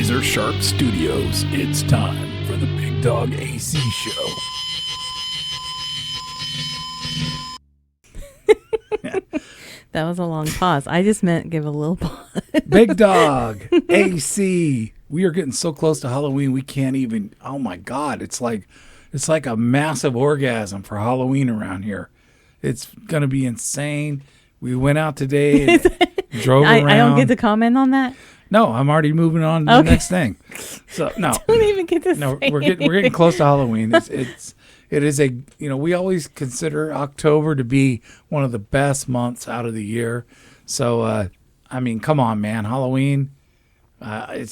Razor Sharp Studios, it's time for the Big Dog AC Show. That was a long pause. I just meant give a little pause. Big Dog AC. We are getting so close to Halloween, we can't even. Oh my God! It's like a massive orgasm for Halloween around here. It's gonna be insane. We went out today and drove around. I don't get to comment on that. No, I'm already moving on to the next thing. So no, don't even get to. No, we're getting close to Halloween. It is a, we always consider October to be one of the best months out of the year. So, come on, man. Halloween. I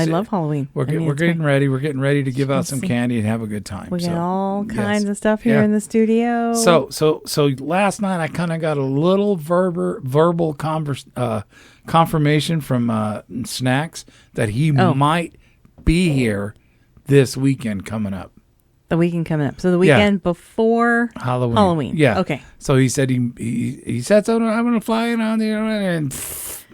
love Halloween. We're getting ready. We're getting ready to give out some candy and have a good time. We got all kinds of stuff here in the studio. So last night I kind of got a little verbal confirmation from Snacks that he might be here this weekend coming up. The weekend coming up. So the weekend before Halloween. Yeah. Okay. So he said he said something. I'm going to fly in on there, and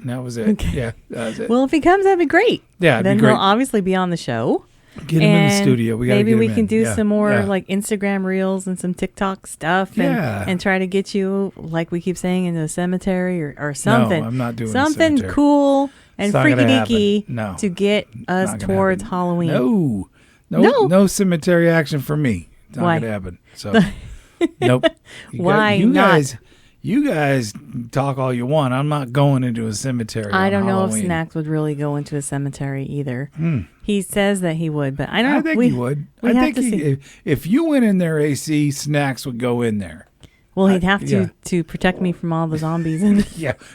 that was it. Okay. Yeah, that was it. Well, if he comes, that'd be great. Yeah, it'd then be great. He'll obviously be on the show. Get him in the studio. Maybe we can do some more like Instagram reels and some TikTok stuff, and try to get you, like we keep saying, into a cemetery or something. No, I'm not doing something cool and freaky deaky to get us towards Halloween. No cemetery action for me. It's not going to happen. So, nope. Why not? You guys talk all you want. I'm not going into a cemetery. I don't know Halloween. if Snacks would really go into a cemetery either. He says that he would, but I don't know. I think he would. I think if you went in there, AC, Snacks would go in there. Well, he'd have to protect me from all the zombies.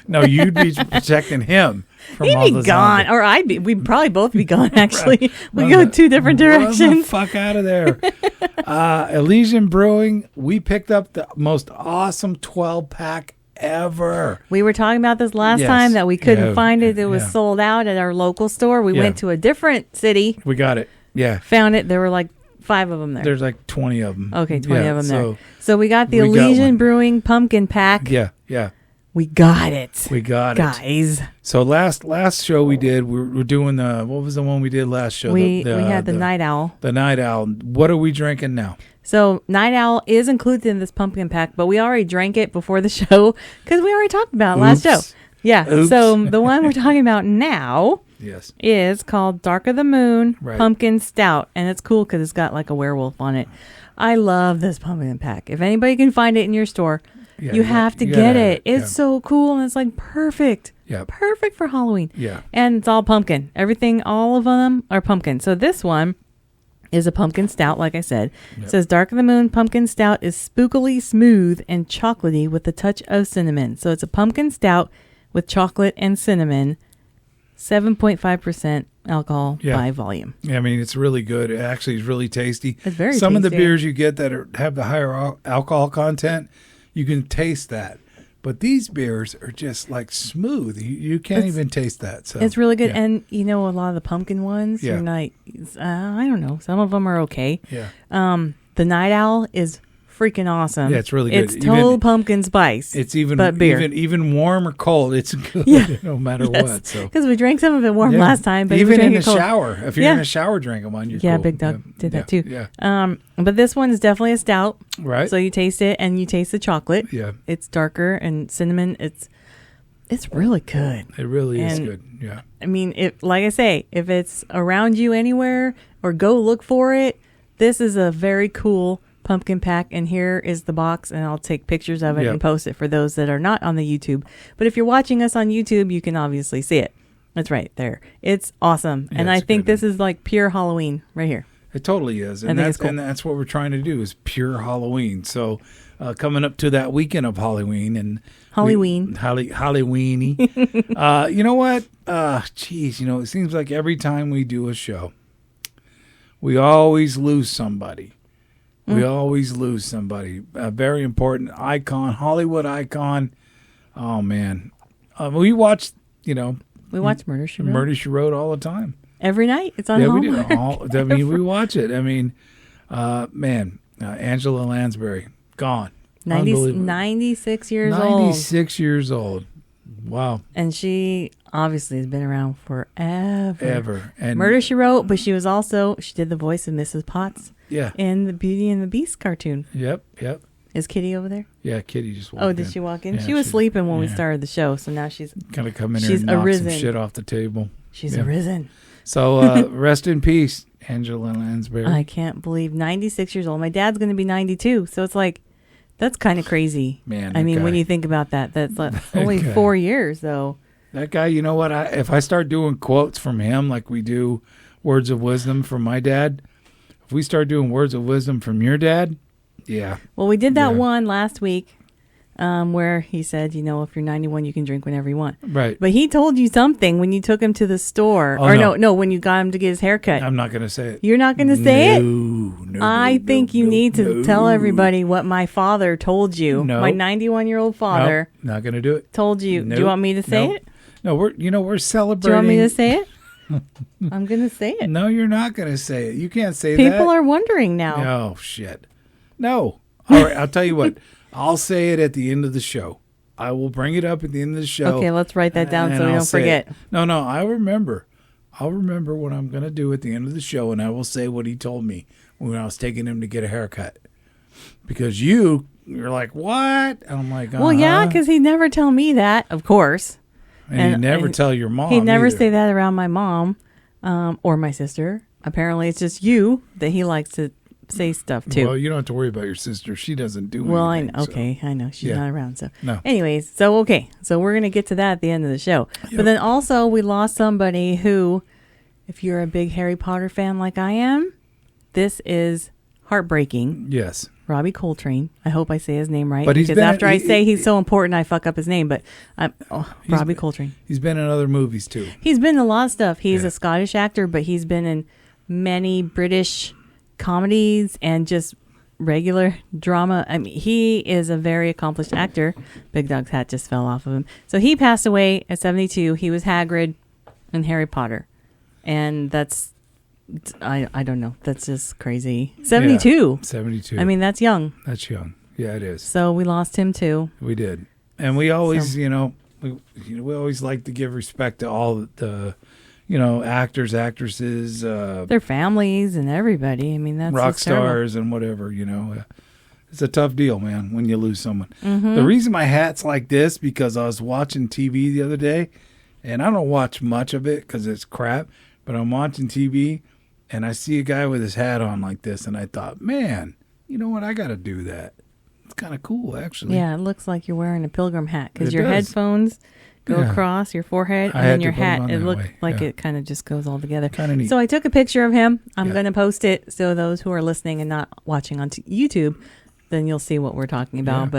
No, you'd be protecting him from all the zombies. He'd be gone, or we'd probably both be gone, actually. We go two different directions. Run the fuck out of there. Elysian Brewing, we picked up the most awesome 12-pack ever. We were talking about this last time that we couldn't find it. It was sold out at our local store. We went to a different city. We got it. Yeah. Found it. There were like 5 of them there. There's like 20 of them. Okay, 20 of them there. So we got the Elysian Brewing Pumpkin Pack. Yeah. We got it. Guys. So last show we did, we're doing what was the one we did last show? We had the Night Owl. The Night Owl. What are we drinking now? So Night Owl is included in this pumpkin pack, but we already drank it before the show because we already talked about it last show. Yeah. Oops. So the one we're talking about now is called Dark of the Moon Pumpkin Stout. And it's cool because it's got like a werewolf on it. I love this pumpkin pack. If anybody can find it in your store, you have to get it. It's so cool and it's like perfect. Yeah. Perfect for Halloween. Yeah. And it's all pumpkin. All of them are pumpkin. So this one is a pumpkin stout, like I said. It says Dark of the Moon Pumpkin Stout is spookily smooth and chocolatey with a touch of cinnamon. So it's a pumpkin stout with chocolate and cinnamon, 7.5% alcohol by volume. Yeah, I mean, it's really good. It actually is really tasty. It's very tasty. Some of the beers you get that have the higher alcohol content, you can taste that. But these beers are just like smooth. You can't even taste that. So it's really good. Yeah. And a lot of the pumpkin ones, you're like, I don't know. Some of them are okay. Yeah. The Night Owl is freaking awesome. Yeah, it's really good. It's total pumpkin spice. It's even beer. even warm or cold. It's good no matter what. So because we drank some of it warm last time, but even in the cold. shower, if you're in a shower drinking one, you're cool. Big Dog did that too. Yeah. But this one is definitely a stout. Right. So you taste it and you taste the chocolate. Yeah. It's darker and cinnamon. It's really good. It really is good. Yeah. I mean, like I say, if it's around you anywhere or go look for it, this is a very cool pumpkin pack, and here is the box, and I'll take pictures of it and post it for those that are not on the YouTube. But if you're watching us on YouTube, you can obviously see it. It's right there. It's awesome. Yeah, and I think this is like pure Halloween right here. It totally is. And that's what we're trying to do is pure Halloween. So coming up to that weekend of Halloween and Halloweeny. You know what? It seems like every time we do a show, we always lose somebody. We always lose somebody. A very important icon, Hollywood icon. Oh, man. We watch, we watch Murder, She Wrote. Murder, She Wrote all the time. Every night. It's on Hallmark. We do. We watch it. I mean, Angela Lansbury, gone. 96 years old. 96 years old. Wow. And she obviously has been around forever. And Murder, She Wrote, but she did the voice of Mrs. Potts. Yeah. In the Beauty and the Beast cartoon. Yep. Is Kitty over there? Yeah, Kitty just walked in. Oh, did she walk in? Yeah, she was sleeping when we started the show, so now she's kind of come in here and knock some shit off the table. She's arisen. So rest in peace, Angela Lansbury. I can't believe 96 years old. My dad's going to be 92, so it's like that's kind of crazy. Man, I mean, when you think about that, that's only 4 years though. That guy, you know what? If I start doing quotes from him like we do words of wisdom from my dad, if we start doing words of wisdom from your dad, yeah. Well, we did that one last week where he said, if you're 91, you can drink whenever you want. Right. But he told you something when you took him to the store. No, when you got him to get his haircut. I'm not going to say it. You're not going to say it? No. I think you need to tell everybody what my father told you. No. My 91-year-old father. No, not going to do it. Told you. Do you want me to say it? No, we're celebrating. Do you want me to say it? I'm going to say it. No, you're not going to say it. You can't say People that. People are wondering now. Oh, shit. No. All right, I'll tell you what. I'll say it at the end of the show. I will bring it up at the end of the show. Okay, let's write that down so we don't forget. No, I remember. I'll remember what I'm going to do at the end of the show, and I will say what he told me when I was taking him to get a haircut. Because you're like, what? And I'm like, Well, yeah, because he'd never tell me that, of course. And he'd never tell your mom He'd never either. Say that around my mom or my sister. Apparently, it's just you that he likes to say stuff to. Well, you don't have to worry about your sister. She doesn't do anything. Well, I know. She's not around. So, no. Anyways, so we're going to get to that at the end of the show. Yep. But then also, we lost somebody who, if you're a big Harry Potter fan like I am, this is heartbreaking. Yes. Robbie Coltrane. I hope I say his name right. But because after I say he's so important, I fuck up his name. But Robbie Coltrane. He's been in other movies, too. He's been in a lot of stuff. He's a Scottish actor, but he's been in many British comedies and just regular drama. I mean, he is a very accomplished actor. Bigdog's hat just fell off of him. So he passed away at 72. He was Hagrid in Harry Potter. And that's... I don't know. That's just crazy. 72. 72. I mean, that's young. That's young. Yeah, it is. So we lost him too. We did. And we always, we always like to give respect to all the, actors, actresses. Their families and everybody. I mean, that's rock stars and whatever, It's a tough deal, man, when you lose someone. Mm-hmm. The reason my hat's like this, because I was watching TV the other day, and I don't watch much of it because it's crap, but I'm watching TV. And I see a guy with his hat on like this, and I thought, man, you know what? I got to do that. It's kind of cool, actually. Yeah, it looks like you're wearing a pilgrim hat because your headphones go across your forehead, and then your hat, it looks like it kind of just goes all together. Kind of neat. So I took a picture of him. I'm going to post it so those who are listening and not watching on YouTube, then you'll see what we're talking about.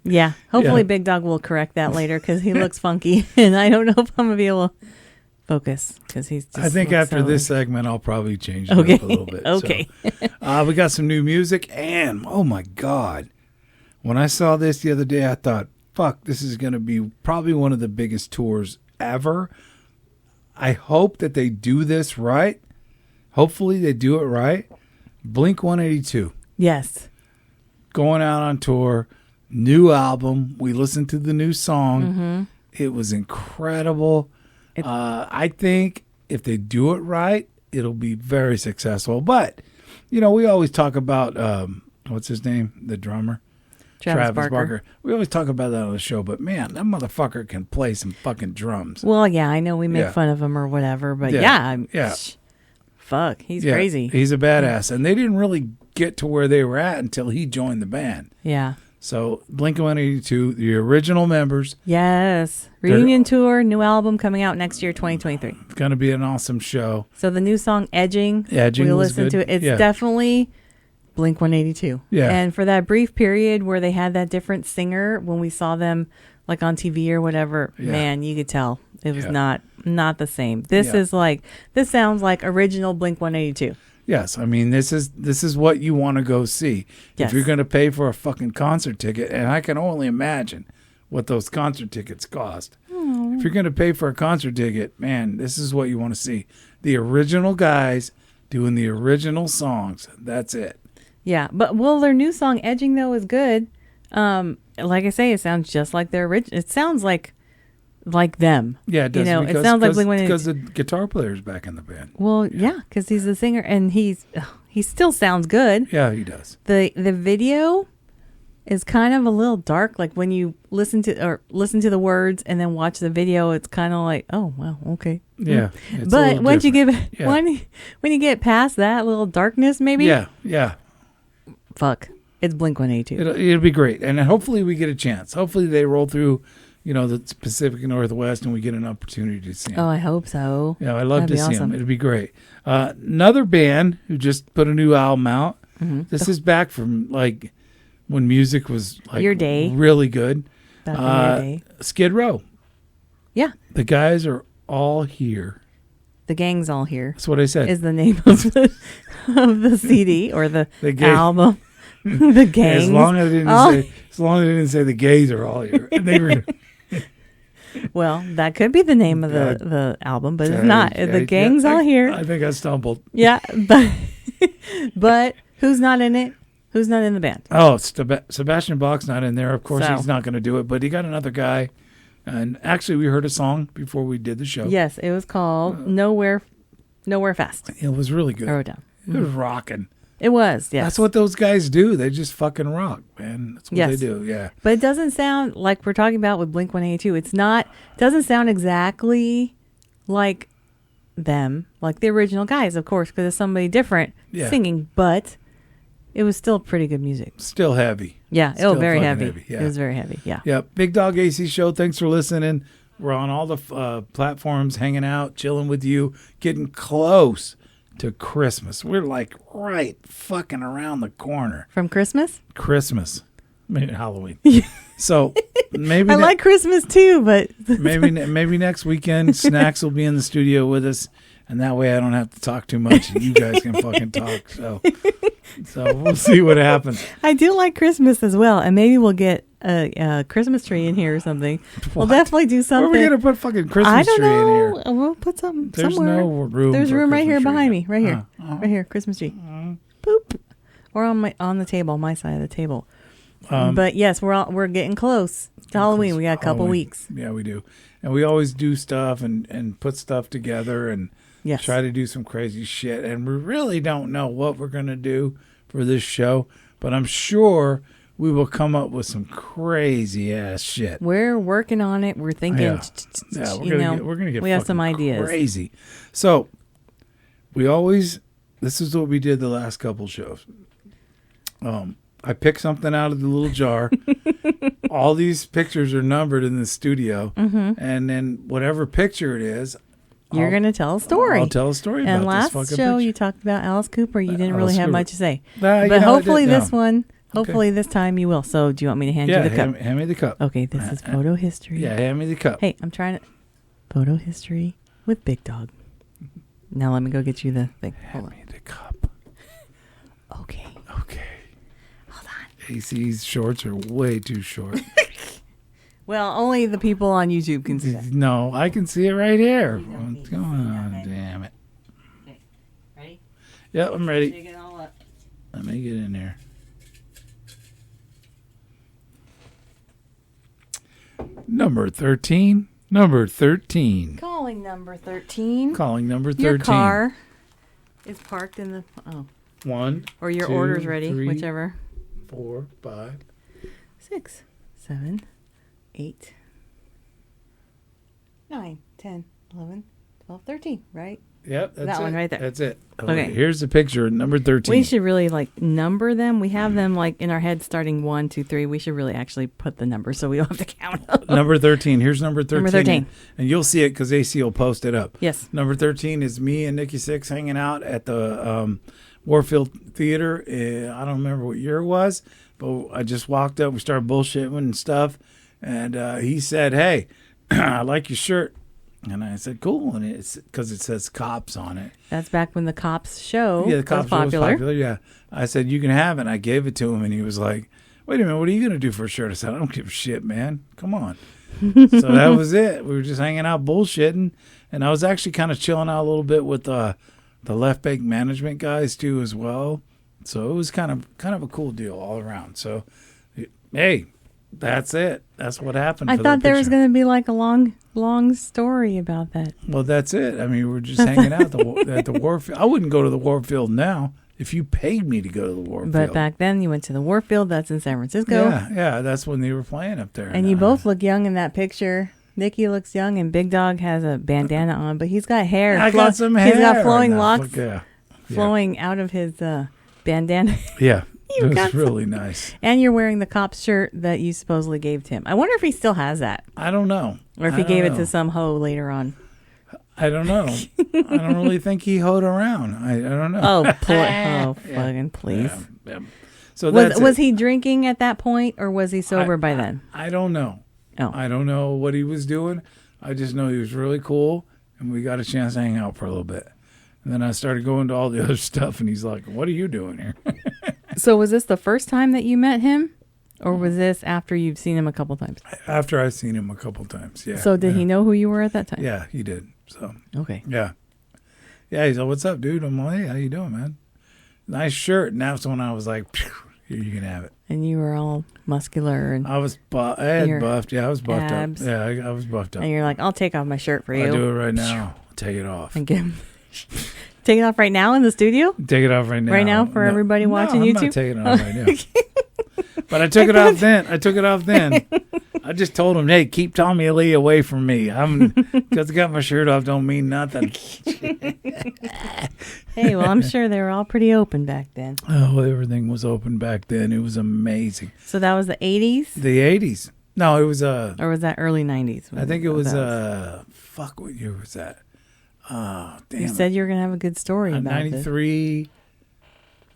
Yeah. But, hopefully Big Dog will correct that later because he looks funky, and I don't know if I'm going to be able to focus because he's just... I think after this segment, I'll probably change it up a little bit. Okay. So, we got some new music, and oh my God, when I saw this the other day, I thought, fuck, this is going to be probably one of the biggest tours ever. I hope that they do this right. Hopefully they do it right. Blink 182. Yes. Going out on tour, new album. We listened to the new song. Mm-hmm. It was incredible. I think if they do it right, it'll be very successful. But, we always talk about, what's his name? The drummer? Travis Barker. We always talk about that on the show, but man, that motherfucker can play some fucking drums. Well, yeah, I know we make fun of him or whatever, but fuck, he's crazy. He's a badass. And they didn't really get to where they were at until he joined the band. Yeah. So, Blink-182, the original members. Yes. Reunion tour, new album coming out next year, 2023. It's going to be an awesome show. So, the new song, Edging. Edging we'll was listen good. to it. It's definitely Blink-182. Yeah. And for that brief period where they had that different singer, when we saw them like on TV or whatever, man, you could tell it was not the same. This sounds like original Blink-182. Yes, I mean this is what you want to go see. Yes. If you're going to pay for a fucking concert ticket, and I can only imagine what those concert tickets cost. If you're going to pay for a concert ticket, man, this is what you want to see. The original guys doing the original songs. That's it. Yeah, but their new song Edging though is good. Like I say, it sounds just like their original. It sounds like like them. Yeah, it does. It sounds like because the guitar player's back in the band. Well, yeah, because he's the singer, and he still sounds good. Yeah, he does. The video is kind of a little dark. Like when you listen to the words and then watch the video, it's kind of like, oh wow, okay. Yeah, but once when you get past that little darkness, maybe. Yeah. Fuck, it's Blink-182. It'll be great, and hopefully we get a chance. Hopefully they roll through, the Pacific Northwest, and we get an opportunity to see them. Oh, I hope so. Yeah, I'd love to see them. It'd be great. Another band who just put a new album out. Mm-hmm. This is back from like when music was like your day, really good. Back in your day. Skid Row. Yeah, the guys are all here. The gang's all here. That's what I said. Is the name of the CD or the album? The gang. As long as they didn't say the gays are all here. They were. Well, that could be the name of the album, but it's not. The gang's all here. I think I stumbled. Yeah, but who's not in it? Who's not in the band? Oh, Sebastian Bach's not in there. Of course, he's not going to do it, but he got another guy. And actually, we heard a song before we did the show. Yes, it was called Nowhere Fast. It was really good. I wrote down. It was rocking. It was, yes. That's what those guys do. They just fucking rock, man. That's what they do, yeah. But it doesn't sound like we're talking about with Blink-182. It doesn't sound exactly like them, like the original guys, of course, because it's somebody different singing, but it was still pretty good music. Still heavy. Yeah, it was very heavy. Yeah. It was very heavy, yeah. Yeah, Big Dog AC Show, thanks for listening. We're on all the platforms, hanging out, chilling with you, getting close to Christmas. We're like right fucking around the corner. From Christmas? Christmas. Maybe Halloween. So maybe I like Christmas too, but maybe next weekend Snacks will be in the studio with us, and that way I don't have to talk too much and you guys can fucking talk. So we'll see what happens. I do like Christmas as well, and maybe we'll get a Christmas tree in here or something. What? We'll definitely do something. Where are we going to put fucking Christmas tree in here? We'll put something There's somewhere. No room. There's room right here tree. behind me. Right here. Right here. Christmas tree. Boop. Or on the table, my side of the table. But yes, we're getting close to Halloween. We got a couple weeks. Yeah, we do. And we always do stuff and put stuff together and try to do some crazy shit. And we really don't know what we're going to do for this show, but I'm sure we will come up with some crazy ass shit. We're working on it. We're thinking, we're gonna get. We have some ideas. Crazy. So this is what we did the last couple shows. I picked something out of the little jar. All these pictures are numbered in the studio, and then whatever picture it is, you're going to tell a story. I'll tell a story about this fucking last show, picture. You talked about Alice Cooper. You didn't really have much to say. But hopefully this one, this time you will. So do you want me to hand you the cup? Hand me the cup. Okay, this is photo history. Yeah, hand me the cup. Hey, I'm trying to... Photo history with Big Dog. Now let me go get you the thing. Hand me the cup. Okay. Hold on. AC's shorts are way too short. Well, only the people on YouTube can see that. No, I can see it right here. What's going on? Damn it. Okay. Ready? Yep, I'm ready. Shake it all up. Let me get in there. Number 13. Calling number 13. Your car is parked in the... Oh. 1, or your 2, order's ready, 3, whichever. 4, 5, 6, 7, 8, 9, 10, 11, 12, 13, right? Yep, that's that one right there. That's it. Okay. Here's the picture, number 13. We should really number them. We have them in our head starting 1, 2, 3. We should really actually put the numbers so we don't have to count them. Number 13. Here's number 13. Number 13. And you'll see it because AC will post it up. Yes. Number 13 is me and Nikki Sixx hanging out at the Warfield Theater. I don't remember what year it was, but I just walked up. We started bullshitting and stuff. And he said, "Hey, I like your shirt." And I said, "Cool." And it's because it says Cops on it. That's back when the Cops show the Cops was popular. Was popular. Yeah. I said, "You can have it." And I gave it to him, and he was like, "Wait a minute, what are you going to do for a shirt?" I said, "I don't give a shit, man. Come on." So that was it. We were just hanging out bullshitting. And I was actually kind of chilling out a little bit with the Left Bank management guys, too, as well. So it was kind of a cool deal all around. So, hey, that's it. That's what happened. I thought there was going to be a long long story about that. Well, that's it. I mean, we're just hanging out at the Warfield. I wouldn't go to the Warfield now if you paid me to go to the Warfield. But back then, you went to the Warfield. That's in San Francisco. Yeah. That's when they were playing up there. And you both look young in that picture. Nikki looks young, and Bigdog has a bandana on, but he's got hair. I got some hair. He's got flowing locks Yeah. flowing out of his bandana. Yeah. It was really nice. And you're wearing the cop's shirt that you supposedly gave to him. I wonder if he still has that. I don't know. Or if he gave it to some hoe later on. I don't know. I don't really think he hoed around. I don't know. Fucking please. Yeah. So was he drinking at that point, or was he sober by then? I don't know. Oh. I don't know what he was doing. I just know he was really cool, and we got a chance to hang out for a little bit. And then I started going to all the other stuff, and he's like, "What are you doing here?" So was this the first time that you met him, or was this after you've seen him a couple times? After I've seen him a couple times, yeah. So did he know who you were at that time? Yeah, he did. So okay. Yeah. He's like, "What's up, dude?" I'm like, "Hey, how you doing, man? Nice shirt." And that's when I was like, "Here, you can have it." And you were all muscular and I was I had buffed. Yeah, I was buffed abs. up. Yeah, I was buffed up. And you're like, "I'll take off my shirt for you." I'll do it right now. Take it off. And take it off right now in the studio? Take it off right now. Right now for everybody watching YouTube? I'm not taking it off right now. But I took it off then. I just told him, "Hey, keep Tommy Lee away from me. Because I got my shirt off don't mean nothing." Hey, well, I'm sure they were all pretty open back then. Oh, everything was open back then. It was amazing. So that was the 80s? The 80s. No, it was or was that early 90s? I think it was fuck, what year was that? Oh, damn. You said you were going to have a good story about 93.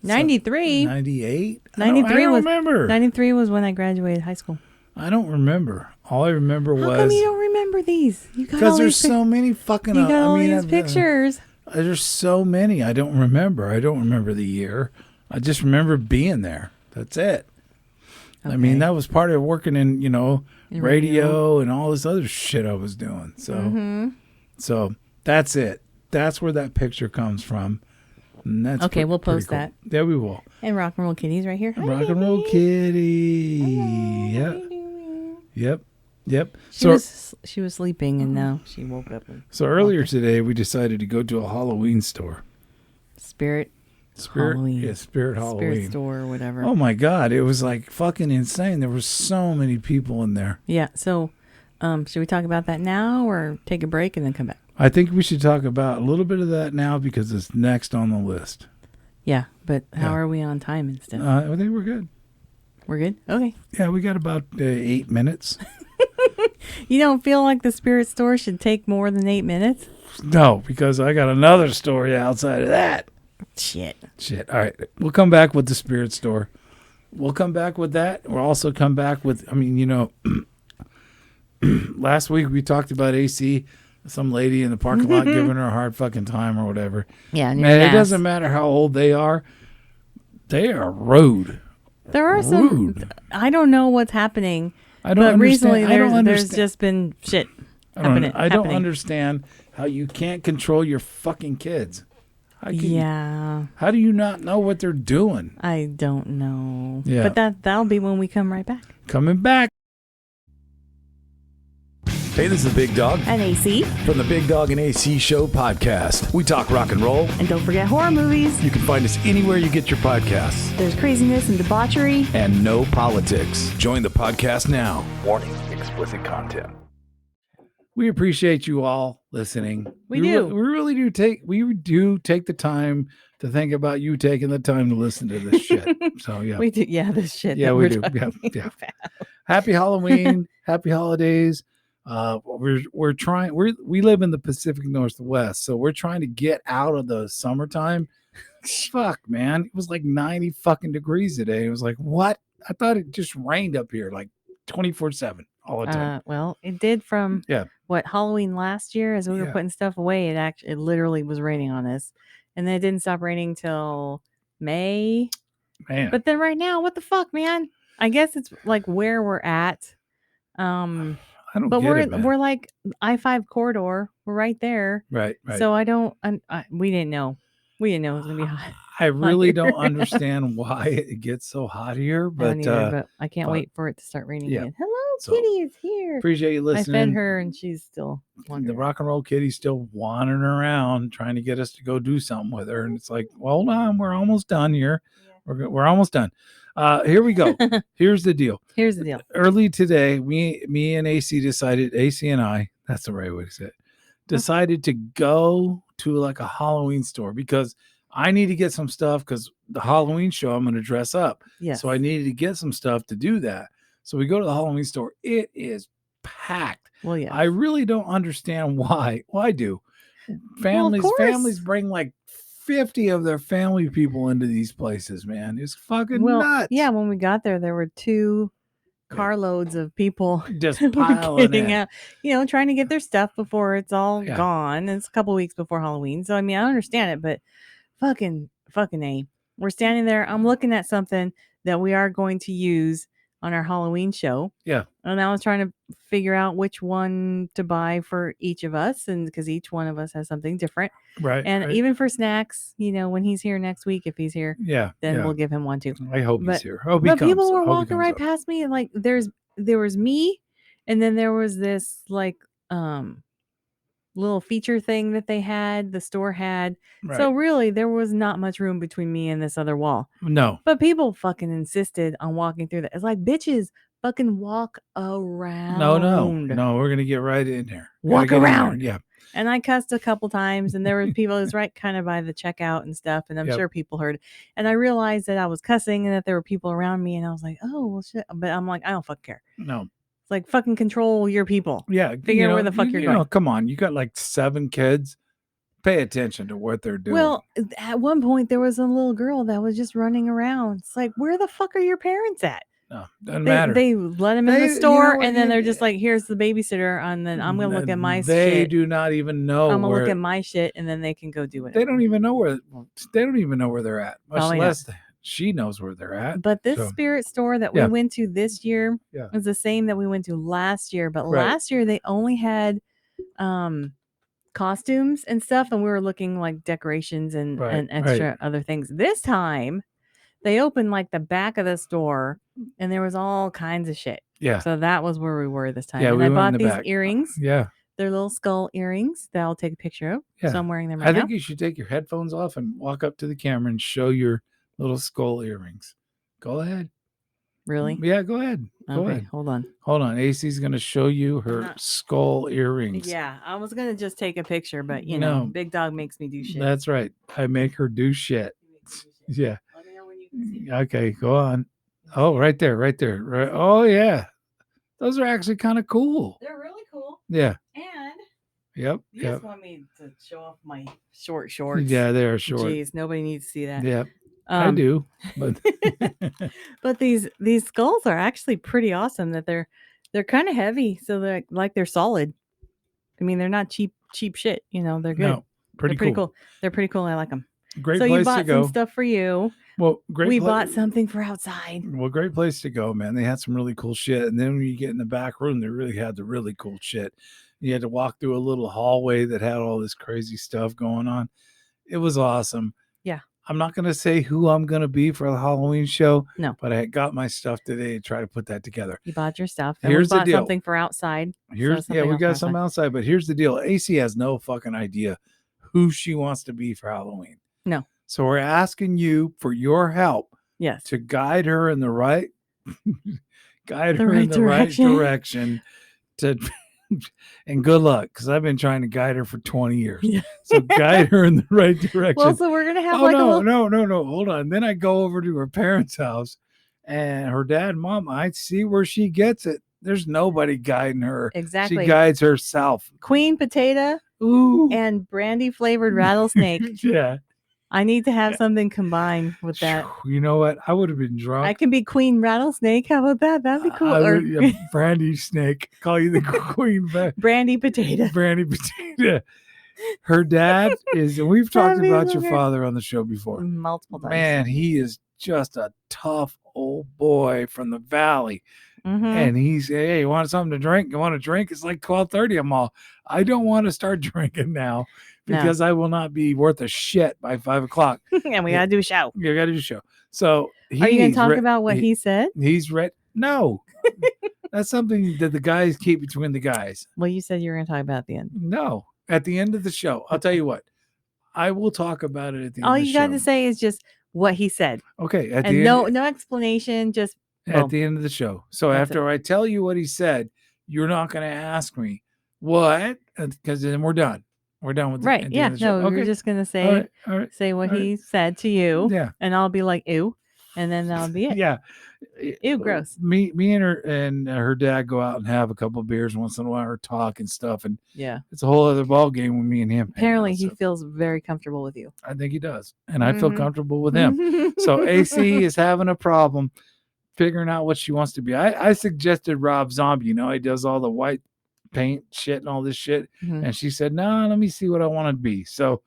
93? 98? 93 I don't remember. 93 was when I graduated high school. I don't remember. All I remember was... How come you don't remember these? Because there's so many fucking... You got all these pictures. There's so many. I don't remember. I don't remember the year. I just remember being there. That's it. Okay. I mean, that was part of working in, radio and all this other shit I was doing. So, so that's it. That's where that picture comes from. And that's okay, we'll post cool. that. Yeah, we will. And Rock and Roll Kitty's right here. Rock and Roll Kitty. Hello, Yep. She was sleeping and now she woke up. So earlier today, we decided to go to a Halloween store. Spirit Halloween. Yeah, Spirit Halloween. Spirit store or whatever. Oh my God, it was like fucking insane. There were so many people in there. Yeah. So, should we talk about that now or take a break and then come back? I think we should talk about a little bit of that now because it's next on the list. Yeah, but how are we on time and stuff? I think we're good. We're good? Okay. Yeah, we got about 8 minutes. You don't feel like the Spirit store should take more than 8 minutes? No, because I got another story outside of that. Shit. All right. We'll come back with the Spirit store. We'll come back with that. We'll also come back with, last week we talked about AC, some lady in the parking lot giving her a hard fucking time or whatever. Yeah. And it doesn't matter how old they are rude. There are some, I don't know what's happening. But recently there's just been shit happening. I don't understand how you can't control your fucking kids. How do you not know what they're doing? I don't know. Yeah. But that'll be when we come right back. Coming back. Hey, this is Big Dog and AC from the Big Dog and AC Show podcast. We talk rock and roll. And don't forget horror movies. You can find us anywhere you get your podcasts. There's craziness and debauchery. And no politics. Join the podcast now. Warning, explicit content. We appreciate you all listening. We do. We really do take the time to think about you taking the time to listen to this shit. So yeah. We do. Yeah, this shit. Yeah, we do. Yeah. Happy Halloween. Happy holidays. We're trying. We live in the Pacific Northwest, so we're trying to get out of the summertime. Fuck, man, it was like 90 fucking degrees today. It was like, what? I thought it just rained up here like 24/7 all the time. Well, it did from Halloween last year as we were putting stuff away. It literally was raining on us, and then it didn't stop raining till May. Man, but then right now, what the fuck, man? I guess it's like where we're at. I don't but get it, man. We're like I-5 corridor. We're right there. Right. So we didn't know. We didn't know it was gonna be hot. I really don't understand why it gets so hot here, but I can't wait for it to start raining again. Hello, So, kitty is here. Appreciate you listening. I fed her and she's still wondering. The rock and roll kitty's still wandering around trying to get us to go do something with her. And it's like, well, hold on, we're almost done here. Yeah. We're almost done. Here we go. Here's the deal. Early today, me and AC and I, that's the right way to say it, decided to go to like a Halloween store because I need to get some stuff because the Halloween show, I'm going to dress up. Yes. So I needed to get some stuff to do that. So we go to the Halloween store. It is packed. Well, yeah. I really don't understand why. Well, I do. Families bring like 50 of their family people into these places, man. It's fucking nuts. Yeah, when we got there were 2 carloads of people just piling in. out, trying to get their stuff before it's all gone. It's a couple weeks before Halloween. So, I mean, I understand it, but fucking A. We're standing there. I'm looking at something that we are going to use on our Halloween show. Yeah. And I was trying to figure out which one to buy for each of us. And because each one of us has something different. Right. And even for snacks, when he's here next week, if he's here, then we'll give him one too. I hope he's here. But people were walking right past me and like, there was me. And then there was this like, little feature thing that the store had. Right. So really there was not much room between me and this other wall. No. But people fucking insisted on walking through that. It's like, bitches, fucking walk around. No, we're gonna get right in there. Walk around. Yeah. And I cussed a couple times and there were people, it was right kind of by the checkout and stuff. And I'm sure people heard. And I realized that I was cussing and that there were people around me and I was like, oh well shit. But I'm like, I don't fucking care. No. Like, fucking control your people. Yeah. Figure out where the fuck you're going. Come on. You got like 7 kids. Pay attention to what they're doing. Well, at one point, there was a little girl that was just running around. It's like, where the fuck are your parents at? No, doesn't matter. They let them in the store, and then they're just like, here's the babysitter, and then I'm going to look at my shit. They do not even know. I'm going to look at my shit, and then they can go do it. They don't even know where they're at. Much less she knows where they're at. But this spirit store that we went to this year is the same that we went to last year. But last year they only had costumes and stuff, and we were looking like decorations and extra other things. This time they opened like the back of the store, and there was all kinds of shit. Yeah. So that was where we were this time. Yeah, and I bought these earrings. Yeah. They're little skull earrings that I'll take a picture of. Yeah. So I'm wearing them right now. I think you should take your headphones off and walk up to the camera and show your little skull earrings. Go ahead. Really? Yeah, go ahead. Go ahead. Hold on. AC's going to show you her skull earrings. Yeah, I was going to just take a picture, but Big Dog makes me do shit. That's right. I make her do shit. Yeah. Let me know when you can see. Okay, go on. Oh, right there. Right. Oh, yeah. Those are actually kind of cool. They're really cool. Yeah. And you just want me to show off my short shorts. Yeah, they are short. Jeez, nobody needs to see that. Yeah. I do, but but these skulls are actually pretty awesome. That they're kind of heavy, so they're solid. I mean, they're not cheap shit. They're good. No, pretty cool. They're pretty cool. I like them. Great so place you bought to go. Some stuff for you. Well, we bought something for outside. Well, great place to go, man. They had some really cool shit, and then when you get in the back room, they really had the really cool shit. You had to walk through a little hallway that had all this crazy stuff going on. It was awesome. Yeah. I'm not going to say who I'm going to be for the Halloween show. No. But I got my stuff today to try to put that together. You bought your stuff. And here's we bought the deal. Something for outside. We got some outside. But here's the deal. AC has no fucking idea who she wants to be for Halloween. No. So we're asking you for your help. Yes. To guide her in the right direction to and good luck, because I've been trying to guide her for 20 years. Yeah. So guide her in the right direction. Well, so we're gonna have no, hold on. Then I go over to her parents' house, and her dad and mom, I see where she gets it. There's nobody guiding her. Exactly. She guides herself. Queen potato. Ooh. And brandy flavored rattlesnake. Yeah. I need to have something combined with that. You know what? I would have been drunk. I can be Queen Rattlesnake. How about that? That'd be cool. Brandy Snake. Call you the Queen. Brandy Potato. Brandy Potato. Her dad is, and we've talked about your father on the show before. Multiple times. Man, he is just a tough old boy from the valley. Mm-hmm. And he's, hey, you want something to drink? You want a drink? It's like 12:30. I'm all, I don't want to start drinking now. Because I will not be worth a shit by 5 o'clock. And we got to do a show. You got to do a show. So are you going to talk about what he said? He's read. No. That's something that the guys keep between the guys. Well, you said you were going to talk about at the end. No, at the end of the show. I'll tell you what. I will talk about it at the end of the show. All you got to say is just what he said. Okay. No explanation, just at the end of the show. So after I tell you what he said, you're not going to ask me what, because then we're done. We're done with right. Yeah. No, okay. You're just going to say say what he said to you. Yeah. And I'll be like, ew. And then that'll be it. Yeah. Ew, gross. Me and her dad go out and have a couple of beers once in a while, or talk and stuff. And yeah, it's a whole other ball game with me and him. Apparently he feels very comfortable with you. I think he does. And I feel comfortable with him. So AC is having a problem figuring out what she wants to be. I suggested Rob Zombie, he does all the white paint shit and all this shit. And she said, no, let me see what I want to be. So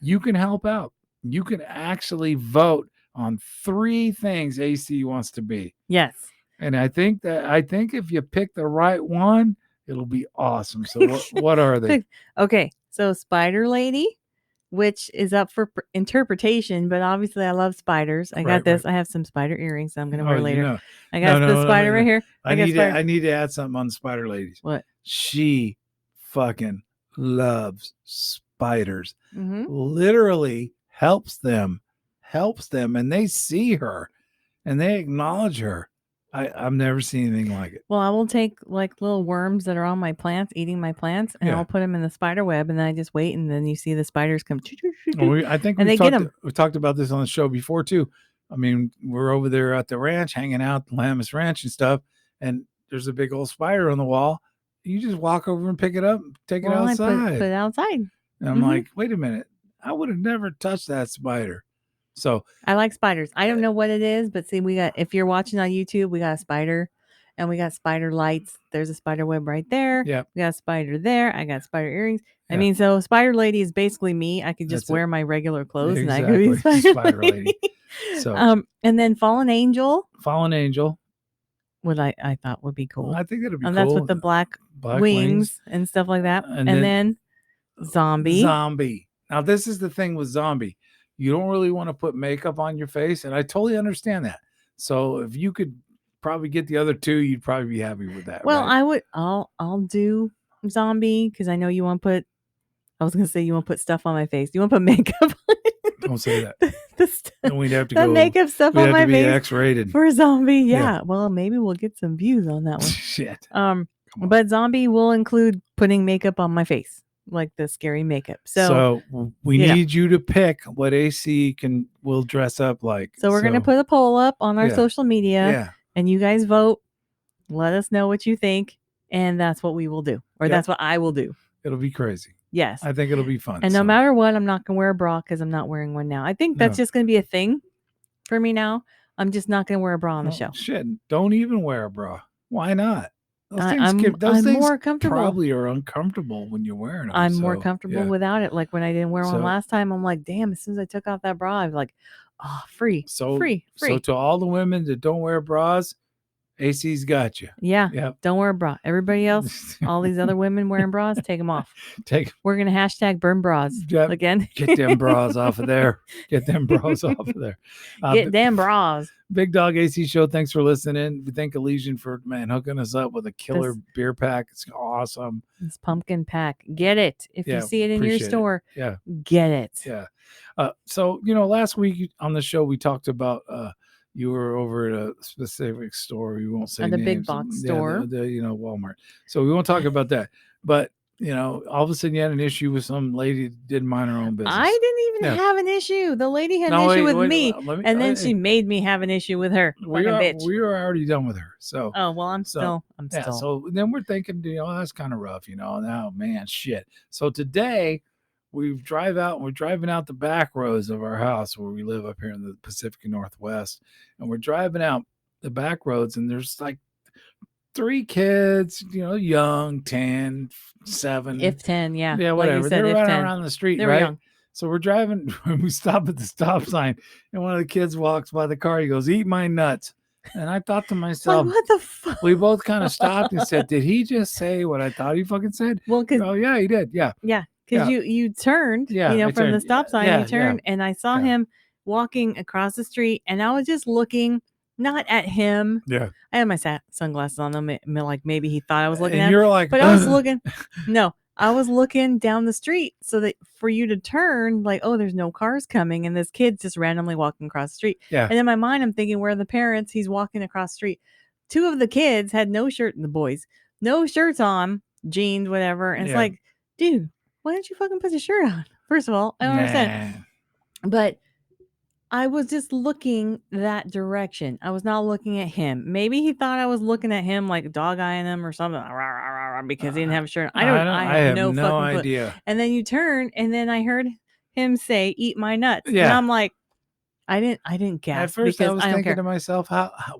you can help out. You can actually vote on 3 things AC wants to be. Yes. And I think if you pick the right one, it'll be awesome. So what are they? Okay. So Spider Lady, which is up for interpretation, but obviously I love spiders. I got this. Right. I have some spider earrings that I'm going to wear later. I got the spider right here. I need to add something on the Spider Ladies. What? She fucking loves spiders. Literally helps them, and they see her and they acknowledge her. I've never seen anything like it. Well, I will take like little worms that are on my plants, eating my plants, and I'll put them in the spider web, and then I just wait, and then you see the spiders come. I think we talked about this on the show before too. I mean, we're over there at the ranch, hanging out, the Lamas Ranch and stuff, and there's a big old spider on the wall. You just walk over and pick it up, take it outside. I put it outside. And I'm like, wait a minute, I would have never touched that spider. So I like spiders. I don't know what it is, but see, if you're watching on YouTube, we got a spider and we got spider lights. There's a spider web right there. Yeah. We got a spider there. I got spider earrings. Yeah. I mean, so Spider Lady is basically me. I could just wear my regular clothes and I could be Spider Lady. So, and then Fallen Angel. What I thought would be cool. I think that'd be cool. And that's with the black wings and stuff like that. And then Zombie. Now, this is the thing with Zombie. You don't really want to put makeup on your face, and I totally understand that. So if you could probably get the other 2, you'd probably be happy with that. Well, right? I'll do Zombie because I know you want to put. I was gonna say you want to put stuff on my face. You want to put makeup on it. Don't say that. And we'd have to go makeup stuff on my face. X-rated for Zombie. Yeah. Well, maybe we'll get some views on that one. Shit. But Zombie will include putting makeup on my face. Like the scary makeup. So we need you to pick what AC will dress up like. So we're gonna put a poll up on our social media, and you guys vote. Let us know what you think, and that's what we will do, or that's what I will do. It'll be crazy. Yes, I think it'll be fun. And no matter what, I'm not gonna wear a bra because I'm not wearing one now. I think that's just gonna be a thing for me now. I'm just not gonna wear a bra on the show. Shit, don't even wear a bra. Why not? I'm more comfortable. Probably are uncomfortable when you're wearing them. I'm more comfortable without it. Like when I didn't wear one last time, I'm like, damn, as soon as I took off that bra, I was like, oh, free. So to all the women that don't wear bras, AC's got you. Yeah. Yep. Don't wear a bra. Everybody else, all these other women wearing bras, take them off. We're going to hashtag burn bras again. Get them bras off of there. Get them bras off of there. Get them bras. Big Dog AC Show. Thanks for listening. We thank Elysian for hooking us up with a killer beer pack. It's awesome. This pumpkin pack. Get it. If you see it in your store, get it. Yeah. So, last week on the show, we talked about you were over at a specific store. We won't say at the names. big box store. The Walmart. So we won't talk about that. But, all of a sudden you had an issue with some lady that didn't mind her own business. I didn't even have an issue. The lady had an issue with me. And then she made me have an issue with her. Bitch. We were already done with her. So. Oh, well, I'm still. So then we're thinking, that's kind of rough, now, man, shit. So today, we're driving out the back roads of our house where we live up here in the Pacific Northwest. And we're driving out the back roads, and there's like 3 kids, young, 10, 7. If 10, yeah. Yeah, whatever. Like They're running 10. around the street, they right? Young. So we're driving, we stop at the stop sign, and one of the kids walks by the car. He goes, "Eat my nuts." And I thought to myself, like, what the fuck? We both kind of stopped and said, did he just say what I thought he fucking said? Well, yeah, he did. Yeah. Yeah. Because you turned, from the stop sign, you turned, and I saw him walking across the street, and I was just looking not at him. Yeah. I had my sunglasses on them. Like maybe he thought I was looking at him. And you're like, but I was looking. No, I was looking down the street so that for you to turn, like, oh, there's no cars coming, and this kid's just randomly walking across the street. Yeah. And in my mind, I'm thinking, where are the parents? He's walking across the street. 2 of the kids had no shirt, the boys, no shirts on, jeans, whatever. And it's like, dude, why don't you fucking put your shirt on? First of all, I don't understand. But I was just looking that direction. I was not looking at him. Maybe he thought I was looking at him like dog eyeing him or something because he didn't have a shirt. I have no fucking idea. And then you turn, and then I heard him say, "Eat my nuts." Yeah. And I'm like, I didn't gasp. At first, because I was thinking to myself,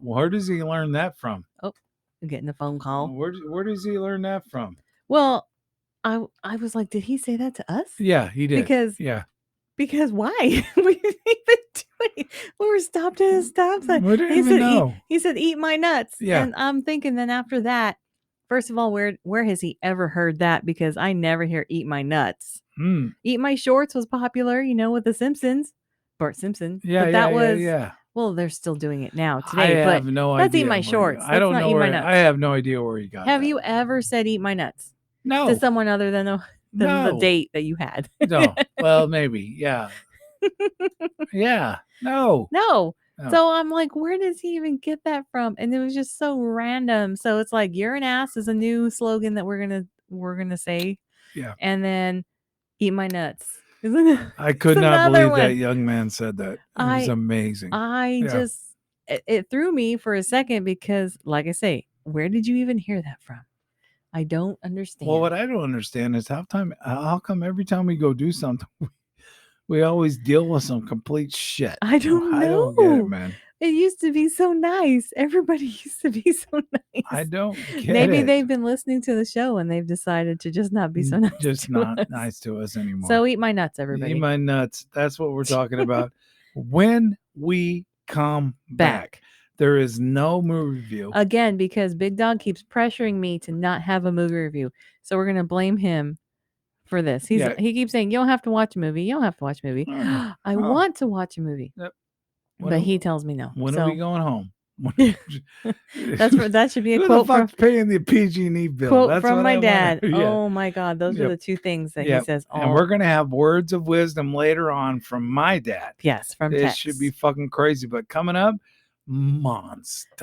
where does he learn that from? Oh, I'm getting a phone call. Where does he learn that from? Well, I was like, did he say that to us? Yeah, he did. Because why? We didn't even do it. We were stopped at a stop sign. We didn't even know. He said, "Eat my nuts." Yeah. And I'm thinking then after that, first of all, where has he ever heard that? Because I never hear "eat my nuts." "Eat my shorts" was popular, with the Simpsons. Bart Simpson. Yeah, but that was yeah. Well, they're still doing it now today. I have no idea. Let's eat my shorts. I don't know. My nuts. I have no idea where he got. Have you ever said "eat my nuts"? No. To someone other than the date that you had? No. Well, maybe. Yeah. Yeah. No. So I'm like, where does he even get that from? And it was just so random. So it's like, "You're an ass" is a new slogan that we're gonna say. Yeah. And then "eat my nuts." I could not believe that young man said that. It was amazing. It threw me for a second because, like I say, where did you even hear that from? I don't understand. Well, what I don't understand is how come every time we go do something, we always deal with some complete shit. I don't know. I don't get it, man. It used to be so nice. Everybody used to be so nice. I don't get Maybe it. they've been listening to the show and they've decided to just not be so nice. Just not nice to us anymore. So eat my nuts, everybody. Eat my nuts. That's what we're talking about. When we come back, there is no movie review. Again, because Big Dog keeps pressuring me to not have a movie review. So we're going to blame him for this. He keeps saying, "You don't have to watch a movie. You don't have to watch a movie." I want to watch a movie. Yep. But he tells me no. When are we going home? That should be a quote from paying the PG&E bill. Quote That's from my dad. Yeah. Oh my God, those are the 2 things that he says. And we're gonna have words of wisdom later on from my dad. Yes, from this text. Should be fucking crazy. But coming up, monsters.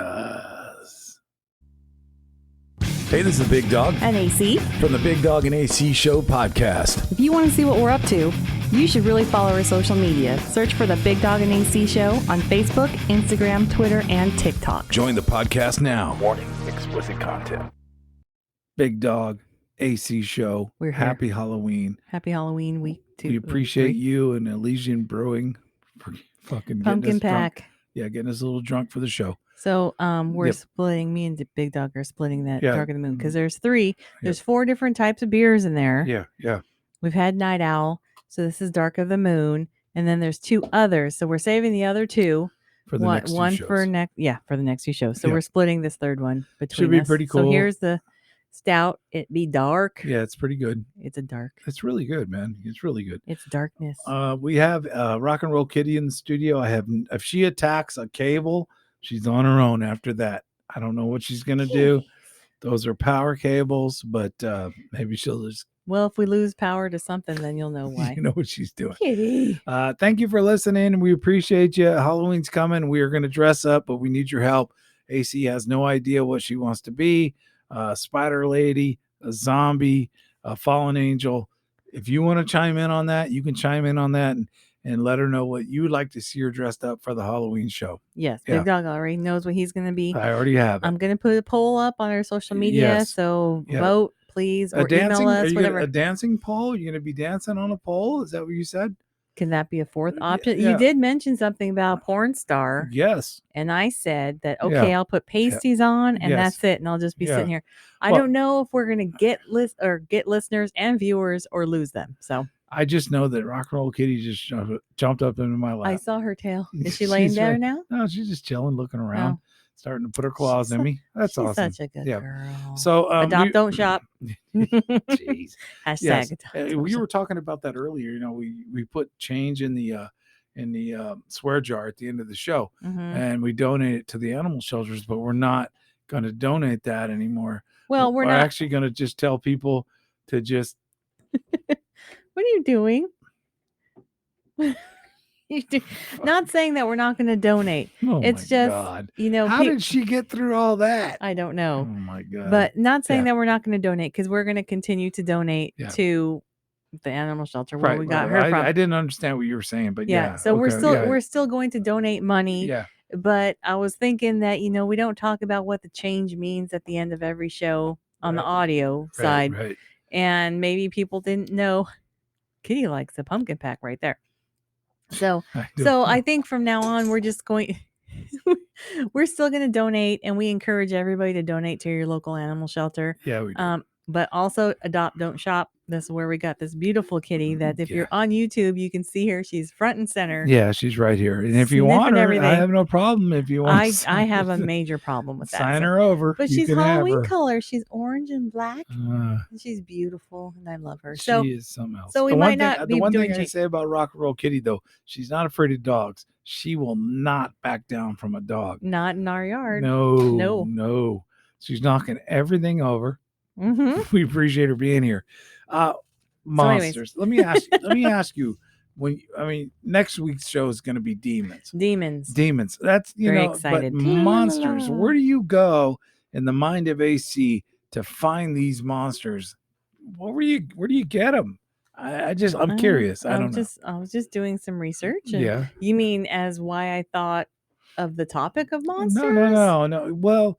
Hey, this is Big Dog and AC from the Big Dog and AC Show podcast. If you want to see what we're up to, you should really follow our social media. Search for the Big Dog and AC Show on Facebook, Instagram, Twitter, and TikTok. Join the podcast now. Warning, explicit content. Big Dog, AC Show. We're here. Happy Halloween. Happy Halloween week 2. We appreciate you and Elysian Brewing for fucking Pumpkin Pack. Drunk. Yeah, getting us a little drunk for the show. So we're splitting, me and Big Dog are splitting that Dark of the Moon because there's 3. There's 4 different types of beers in there. Yeah. We've had Night Owl. So this is Dark of the Moon. And then there's 2 others. So we're saving the other 2. For the next 2 shows. For the next 2 shows. So we're splitting this 3rd one between Should be us. pretty cool. So here's the Stout. It be dark. Yeah, it's pretty good. It's a dark. It's really good, man. It's really good. It's darkness. We have Rock and Roll Kitty in the studio. If she attacks a cable, she's on her own after that. I don't know what she's gonna do. Those are power cables, but maybe she'll just. Well, if we lose power to something, then you'll know why. You know what she's doing. Kitty. Thank you for listening. We appreciate you. Halloween's coming. We are going to dress up, but we need your help. AC has no idea what she wants to be. Spider lady, a zombie, a fallen angel. If you want to chime in on that, you can chime in on that and let her know what you would like to see her dressed up for the Halloween show. Yes, Big Dog already knows what he's going to be. I already have it. I'm going to put a poll up on our social media, so vote, please, or email us, whatever. A dancing pole? You're going to be dancing on a pole? Is that what you said? Can that be a 4th option? Yeah. You did mention something about a porn star. Yes. And I said that, okay, I'll put pasties on and that's it. And I'll just be sitting here. I don't know if we're going to get listeners and viewers or lose them. So I just know that Rock and Roll Kitty just jumped up into my lap. I saw her tail. Is she laying there now? No, she's just chilling, looking around, starting to put her claws in me. That's awesome. Such a good girl. So adopt, don't shop. Jeez. Hashtag. We were talking about that earlier. You know, we put change in the in the swear jar at the end of the show, Mm-hmm. and we donate it to the animal shelters. But we're not going to donate that anymore. Well, we're not actually going to just tell people to just. What are you doing? Not saying that we're not going to donate. Oh it's my just, God. how did she get through all that? I don't Oh know. my God. But not saying that we're not going to donate, because we're going to continue to donate to the animal shelter where we got her from. I didn't understand what you were saying, but yeah. So we're still going to donate money. Yeah. But I was thinking that, we don't talk about what the change means at the end of every show on the audio side. Right. And maybe people didn't know Kitty likes the pumpkin pack right there. So I think from now on, we're just going, we're still going to donate, and we encourage everybody to donate to your local animal shelter. Yeah, we do. But also adopt, don't shop. This is where we got this beautiful kitty that if you're on YouTube, you can see her. She's front and center. Yeah, she's right here. And if you want her, everything. I have no problem. If you want I have a major problem with that. Sign her over. But she's Halloween color. She's orange and black. And she's beautiful, and I love her. So she is something else. So we might not be the one doing thing I say about Rock and Roll Kitty, though, she's not afraid of dogs. She will not back down from a dog. Not in our yard. No. She's knocking everything over. Mm-hmm. We appreciate her being here. Monsters. So let me ask you. Next week's show is going to be demons. That's very excited. But monsters. Where do you go in the mind of AC to find these monsters? Where do you get them? I'm curious. I was just doing some research. Yeah. You mean as why I thought of the topic of monsters? No. Well,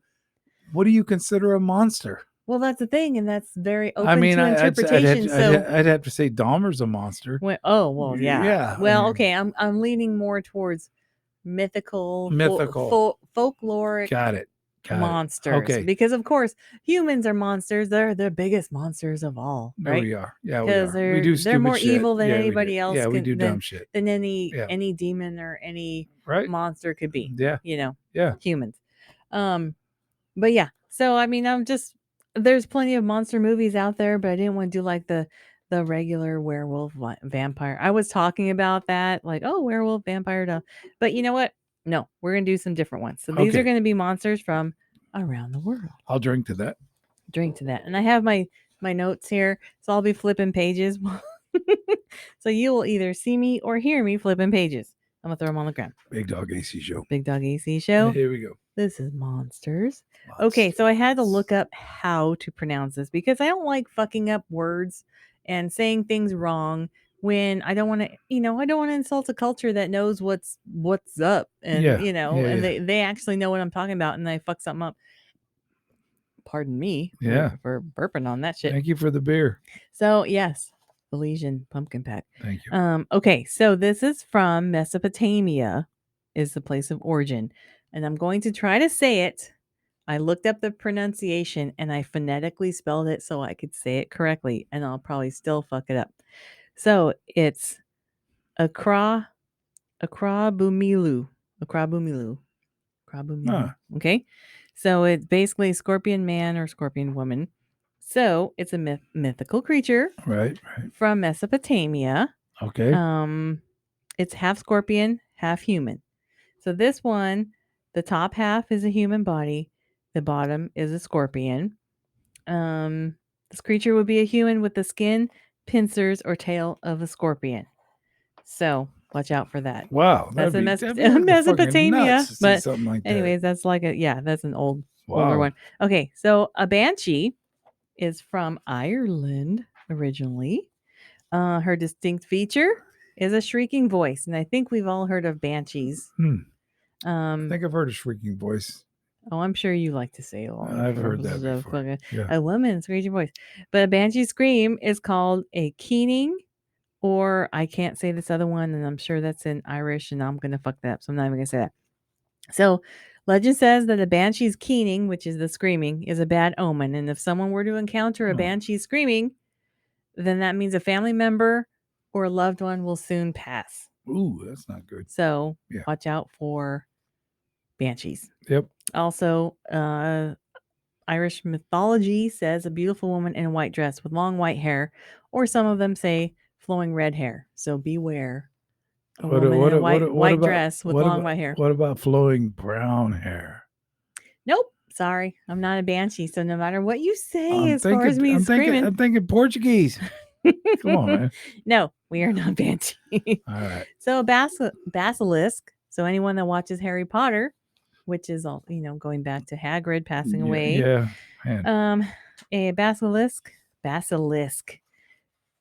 what do you consider a monster? Well, that's the thing, and that's very open to interpretation. I'd have to say Dahmer's a monster. Yeah. Yeah. Well, okay, I'm leaning more towards mythical, folkloric. Got it. Monsters. Okay. Because of course humans are monsters. They're the biggest monsters of all. Right? We are. Yeah, we are. They're more shit. evil than anybody else. Yeah, we do dumb shit than any demon or any monster could be. Yeah. Humans. But yeah. So there's plenty of monster movies out there, but I didn't want to do like the regular werewolf vampire. I was talking about that, like, werewolf vampire, but you know what? No, we're going to do some different ones. So these are going to be monsters from around the world. I'll drink to that. And I have my notes here, so I'll be flipping pages. So you will either see me or hear me flipping pages. I'm going to throw them on the ground. Big Dog AC Show. Here we go. This is monsters. Okay, so I had to look up how to pronounce this because I don't like fucking up words and saying things wrong when I don't want to, I don't want to insult a culture that knows what's up and, and they actually know what I'm talking about and I fuck something up. Pardon me for burping on that shit. Thank you for the beer. So, yes, Elysian pumpkin pack. Thank you. Okay, so this is from Mesopotamia is the place of origin. And I'm going to try to say it. I looked up the pronunciation and I phonetically spelled it so I could say it correctly. And I'll probably still fuck it up. So it's Akrabumilu. Okay. So it's basically a scorpion man or scorpion woman. So it's a mythical creature. Right. From Mesopotamia. Okay. It's half scorpion, half human. So this one, the top half is a human body. The bottom is a scorpion. This creature would be a human with the skin, pincers, or tail of a scorpion. So watch out for that. Wow. That's in Mesopotamia. But like anyways, that's that's an older one. Okay. So a banshee is from Ireland originally. Her distinct feature is a shrieking voice. And I think we've all heard of banshees. I think I've heard a shrieking voice. Oh, I'm sure you like to say it. I've heard that before. A woman's screeching voice. But a banshee scream is called a keening, or I can't say this other one, and I'm sure that's in Irish, and I'm going to fuck that up, so I'm not even going to say that. So legend says that a banshee's keening, which is the screaming, is a bad omen. And if someone were to encounter a banshee screaming, then that means a family member or a loved one will soon pass. Ooh, that's not good. So watch out for banshees. Yep. Also, Irish mythology says a beautiful woman in a white dress with long white hair, or some of them say flowing red hair. So beware A woman in a white dress with long white hair. What about flowing brown hair? Nope. Sorry, I'm not a banshee. So no matter what you say, as far as me screaming, I'm thinking Portuguese. Come on, man. No, we are not banshee. All right. So basilisk. So anyone that watches Harry Potter, which is all going back to Hagrid passing away. Yeah. Man. A basilisk.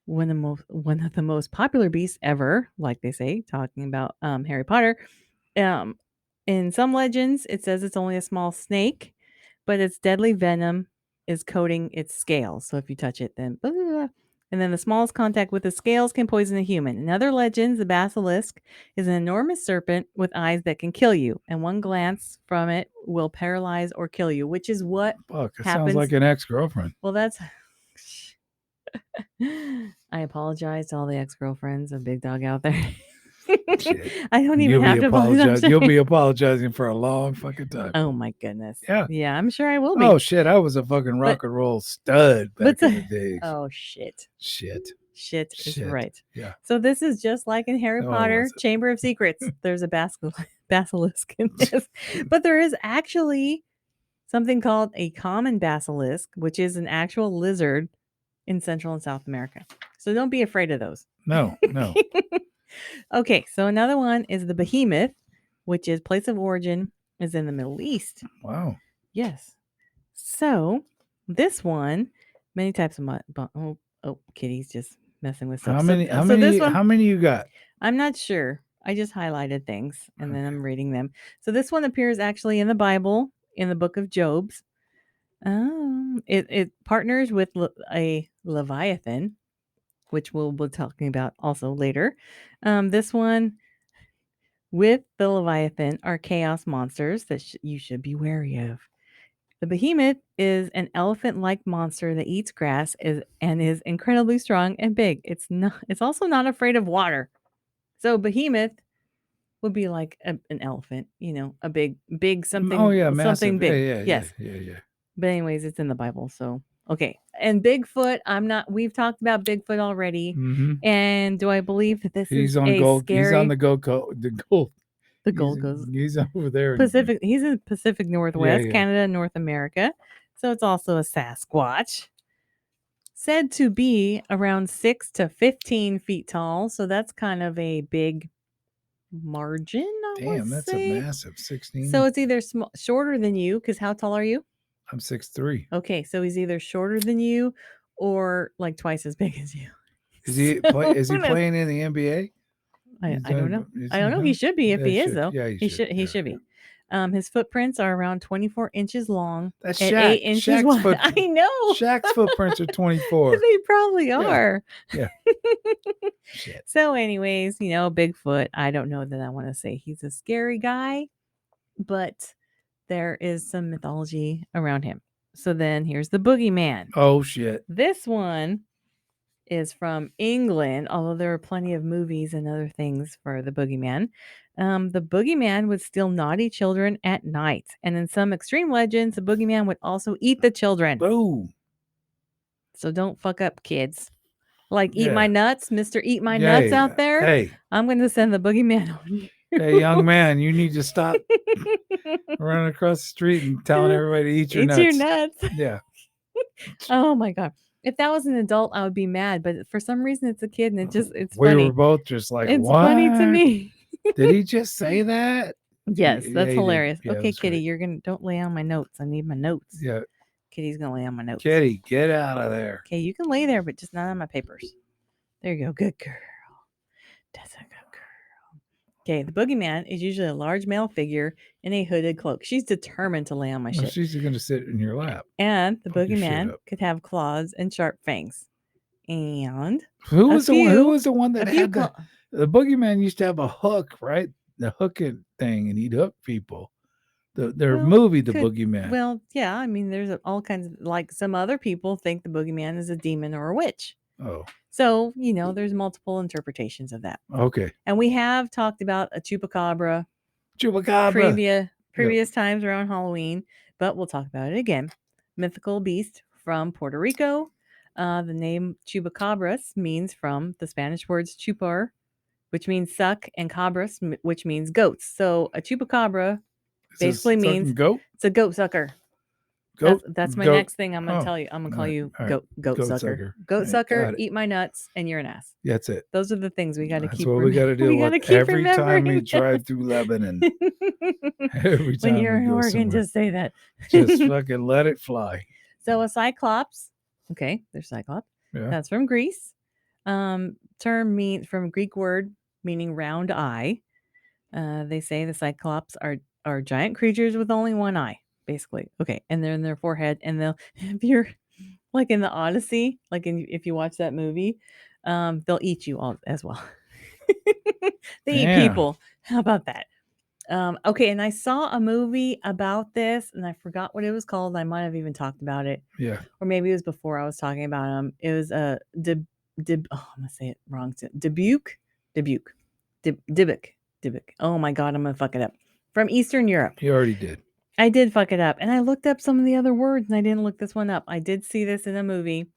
One of the most popular beasts ever, like they say, talking about Harry Potter. In some legends, it says it's only a small snake, but its deadly venom is coating its scales. So if you touch it, then and then the smallest contact with the scales can poison a human. In other legends, the basilisk is an enormous serpent with eyes that can kill you, and one glance from it will paralyze or kill you, which is what Fuck, it happens. sounds like an ex-girlfriend. Well, that's... I apologize to all the ex-girlfriends of Bigdog out there. I don't even have to apologize. You'll be apologizing for a long fucking time. Oh my goodness. Yeah, I'm sure I will be. Oh shit, I was a fucking rock and roll stud back in the days. Oh shit is right. Yeah. So this is just like in Harry Potter Chamber of Secrets. There's a basilisk in this, but there is actually something called a common basilisk, which is an actual lizard in Central and South America. So don't be afraid of those. No. Okay, so another one is the Behemoth, which is place of origin is in the Middle East. Wow. Yes. So this one, many types of Kitty's just messing with stuff. How many you got? I'm not sure. I just highlighted things and then I'm reading them. So this one appears actually in the Bible in the book of Job's. It partners with a Leviathan, which we'll be talking about also later. This one with the Leviathan are chaos monsters that you should be wary of. The Behemoth is an elephant-like monster that eats grass and is incredibly strong and big. It's also not afraid of water. So Behemoth would be like an elephant, a big something. Oh yeah, massive. Something big. Yeah, yes. Yeah. But anyways, it's in the Bible, so okay. And Bigfoot, we've talked about Bigfoot already. Mm-hmm. And do I believe that this he's is on a Gold. scary... He's on the Gold. The Gold Coast. He's over there. Pacific. He's in Pacific Northwest, Canada, and North America. So it's also a Sasquatch. Said to be around 6 to 15 feet tall. So that's kind of a big margin. Damn, that's a massive 16. So it's either shorter than you, because how tall are you? I'm 6'3". Okay, so he's either shorter than you or like twice as big as you. Is he playing in the NBA? I don't know. I don't know. He should be if he is though. Yeah, he should. He should be. His footprints are around 24 inches long. That's and Shaq. 8 inches wide. I know. Shaq's footprints are 24. They probably are. Yeah. Shit. So, anyways, Bigfoot. I don't know that I want to say he's a scary guy, but there is some mythology around him. So then here's the Boogeyman. Oh shit. This one is from England, although there are plenty of movies and other things for the Boogeyman. The Boogeyman would steal naughty children at night. And in some extreme legends, the Boogeyman would also eat the children. Boom. So don't fuck up, kids. Like, eat my nuts, Mr. Eat My Nuts out there. Hey. I'm going to send the Boogeyman on you. Hey, young man, you need to stop running across the street and telling everybody to eat your nuts. Eat your nuts. Yeah. Oh, my God. If that was an adult, I would be mad. But for some reason, it's a kid, and it's we funny. We were both just like, it's what? Funny to me. Did he just say that? Yes, that's hilarious. Yeah, okay, Kitty, don't lay on my notes. I need my notes. Yeah. Kitty's gonna lay on my notes. Kitty, get out of there. Okay, you can lay there, but just not on my papers. There you go. Good girl. That's a good girl. Okay, the Boogeyman is usually a large male figure in a hooded cloak. She's determined to lay on my shit. She's gonna sit in your lap. And the Boogeyman could have claws and sharp fangs. And who was the one that had the Boogeyman used to have a hook, right? The hooking thing, and he'd hook people. Their movie, The Boogeyman. Well, yeah, I mean, there's all kinds of, like, some other people think the Boogeyman is a demon or a witch. Oh. So, there's multiple interpretations of that. Okay. And we have talked about a chupacabra. Chupacabra. Previous times around Halloween, but we'll talk about it again. Mythical beast from Puerto Rico. The name chupacabras means from the Spanish words chupar, which means suck, and cabras, which means goats. So a chupacabra basically means goat. It's a goat sucker. Goat. That's my goat. next thing I'm gonna tell you. I'm gonna call you goat sucker. Goat sucker. Eat my nuts, and you're an ass. That's it. Those are the things we got to keep. That's what we got to deal with every time we drive through Lebanon. Every time when you're in Oregon, just say that. Just fucking let it fly. So a Cyclops. Okay, there's Cyclops. Yeah. That's from Greece. Term means from Greek word meaning round eye. They say the Cyclops are giant creatures with only one eye, basically. Okay, and they're in their forehead, and they'll, if you're like in the Odyssey, if you watch that movie, they'll eat you all as well. They eat people. How about that? Okay, and I saw a movie about this, and I forgot what it was called. I might have even talked about it. Yeah. Or maybe it was before I was talking about them. It was a I'm gonna say it wrong. Dybbuk. Oh my god, I'm gonna fuck it up. From Eastern Europe. You already did. I did fuck it up, and I looked up some of the other words, and I didn't look this one up. I did see this in a movie,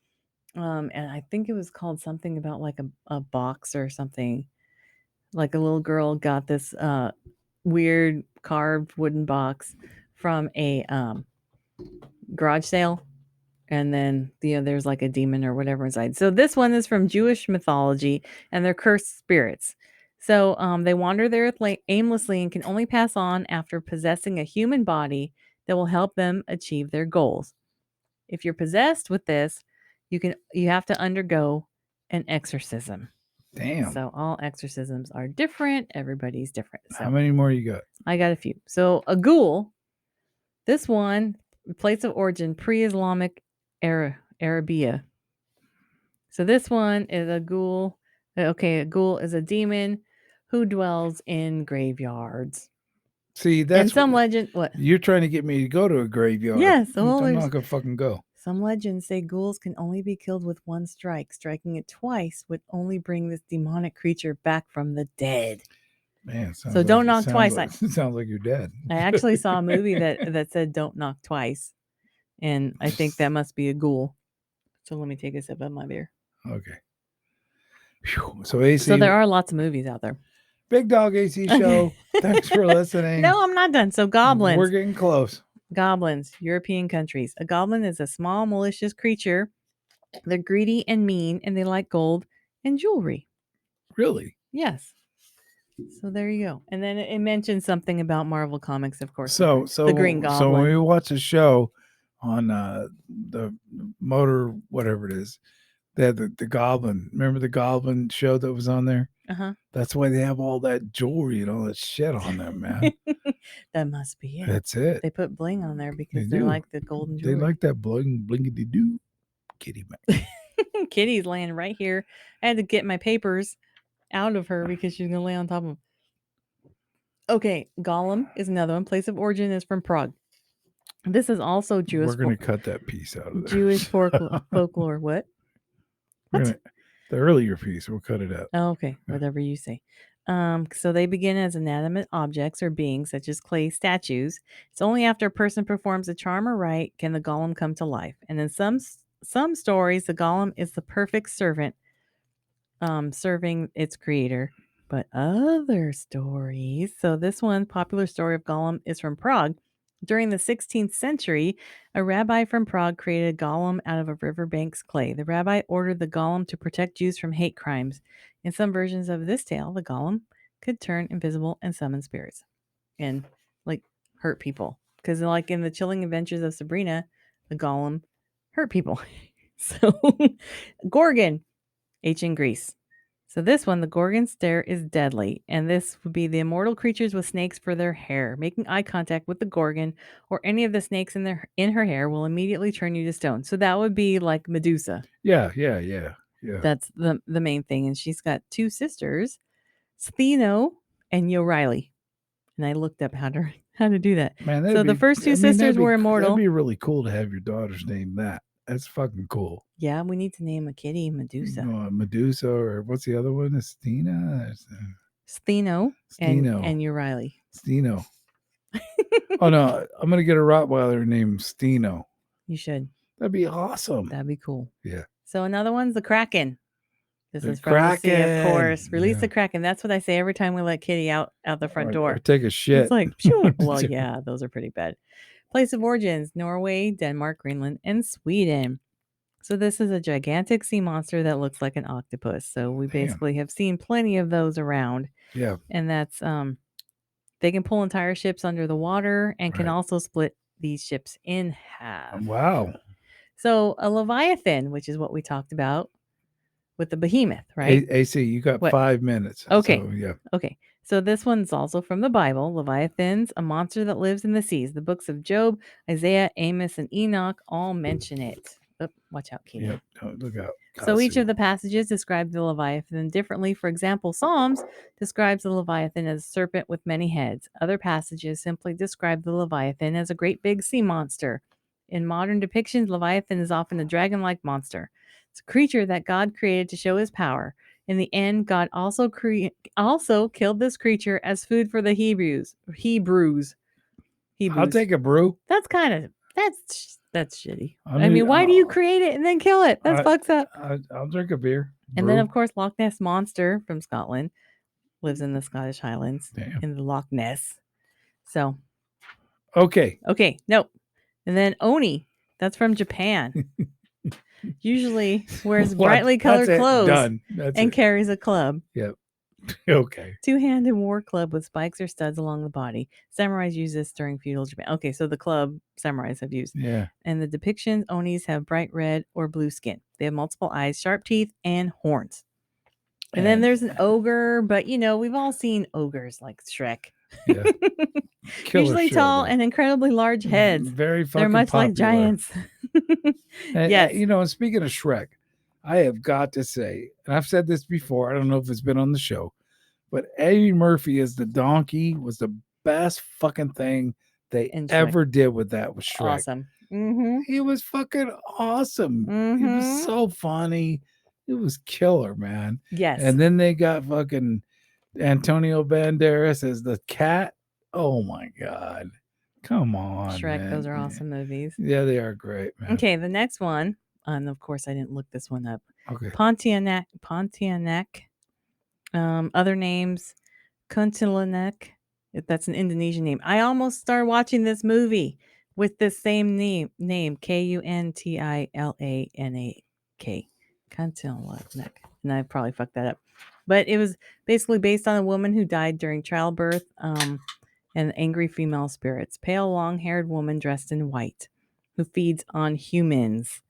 and I think it was called something about like a box or something. Like a little girl got this weird carved wooden box from a garage sale, and then there's like a demon or whatever inside. So this one is from Jewish mythology, and they're cursed spirits. So they wander there aimlessly and can only pass on after possessing a human body that will help them achieve their goals. If you're possessed with this, you have to undergo an exorcism. Damn. So all exorcisms are different. Everybody's different. So how many more you got? I got a few. So a ghoul, this one, place of origin, pre-Islamic Arabia. So this one is a ghoul. Okay, a ghoul is a demon who dwells in graveyards. See, that's and some legend. What you're trying to get me to go to a graveyard? Yes, I'm not gonna fucking go. Some legends say ghouls can only be killed with one strike. Striking it twice would only bring this demonic creature back from the dead. Man, so don't knock twice. It sounds like you're dead. I actually saw a movie that said don't knock twice, and I think that must be a ghoul. So let me take a sip of my beer. Okay. Whew. So AC. So there are lots of movies out there. Big Dog AC show. Thanks for listening. No, I'm not done. So goblins. We're getting close. Goblins, European countries. A goblin is a small, malicious creature. They're greedy and mean, and they like gold and jewelry. Really? Yes. So there you go. And then it mentions something about Marvel Comics, of course. So the Green Goblin. So when we watch a show on the motor, whatever it is, they had the Goblin. Remember the Goblin show that was on there? Uh-huh. That's why they have all that jewelry and all that shit on them, man. That must be it. That's it. They put bling on there because they like the golden jewelry. They like that blingity doo. Kitty man. Kitty's laying right here. I had to get my papers out of her because she's gonna lay on top of them. Okay, Gollum is another one. Place of origin is from Prague. This is also Jewish. We're gonna cut that piece out of there. Jewish folklore. What? The earlier piece, we'll cut it out. Oh, okay, whatever you say. So they begin as inanimate objects or beings, such as clay statues. It's only after a person performs a charm or rite can the golem come to life. And in some stories, the golem is the perfect servant, serving its creator. But other stories, so this one popular story of Gollum is from Prague. During the 16th century, a rabbi from Prague created a golem out of a riverbank's clay. The rabbi ordered the golem to protect Jews from hate crimes. In some versions of this tale, the golem could turn invisible and summon spirits and hurt people. Because like in the Chilling Adventures of Sabrina, the golem hurt people. So Gorgon, ancient Greece. So this one, the Gorgon stare is deadly, and this would be the immortal creatures with snakes for their hair. Making eye contact with the Gorgon or any of the snakes in her hair will immediately turn you to stone. So that would be like Medusa. Yeah. That's the main thing. And she's got two sisters, Stheno and Euryale. And I looked up how to do that. Man, so the first two sisters were immortal. That'd be really cool to have your daughter's name that. That's fucking cool. Yeah, we need to name a kitty Medusa. Medusa, or what's the other one? Stheno and Euryale. Stheno. Oh no, I'm gonna get a Rottweiler named Stheno. You should. That'd be awesome. That'd be cool. Yeah. So another one's the Kraken. This The is from the sea, of Kraken. course. Release the Kraken. That's what I say every time we let Kitty out the front door. Or take a shit. It's like, phew. Well, yeah, those are pretty bad. Place of origins: Norway, Denmark, Greenland, and Sweden. So this is a gigantic sea monster that looks like an octopus. So we basically have seen plenty of those around. Yeah. And that's they can pull entire ships under the water and can also split these ships in half. Wow. So a Leviathan, which is what we talked about with the Behemoth, right? AC, you got 5 minutes. Okay. So, yeah. Okay. So this one's also from the Bible. Leviathan's a monster that lives in the seas. The books of Job, Isaiah, Amos, and Enoch all mention it. Oh, watch out, Katie. Yep. Look out. So each of the passages describe the Leviathan differently. For example, Psalms describes the Leviathan as a serpent with many heads. Other passages simply describe the Leviathan as a great big sea monster. In modern depictions, Leviathan is often a dragon-like monster. It's a creature that God created to show his power. In the end, God also killed this creature as food for the Hebrews. I'll take a brew. That's shitty. I mean, why do you create it and then kill it? That fucks up. I'll drink a beer. And then, of course, Loch Ness Monster from Scotland lives in the Scottish Highlands in the Loch Ness. So, okay, nope. And then Oni, that's from Japan. Usually wears brightly colored clothes and carries a club. Yep. Okay. Two-handed war club with spikes or studs along the body. Samurais use this during feudal Japan. Okay, so the club samurais have used. Yeah. And the depictions, Onis have bright red or blue skin. They have multiple eyes, sharp teeth, and horns. And then there's an ogre, but we've all seen ogres like Shrek. Yeah. Usually tall and incredibly large heads. Very fucking They're much popular. like giants. Yes. Speaking of Shrek, I have got to say, and I've said this before, I don't know if it's been on the show, but Eddie Murphy as the donkey was the best fucking thing they ever did with Shrek. Awesome. Mm-hmm. He was fucking awesome. Mm-hmm. He was so funny. It was killer, man. Yes. And then they got fucking Antonio Banderas as the cat. Oh my God. Come on. Shrek, man. those are awesome movies. Yeah, they are great, man. Okay, the next one, and of course I didn't look this one up. Okay. Pontianak. Other names, Kuntilanak. That's an Indonesian name. I almost started watching this movie with the same name, Kuntilanak. Kuntilanak. And I probably fucked that up. But it was basically based on a woman who died during childbirth and angry female spirits. Pale, long-haired woman dressed in white who feeds on humans.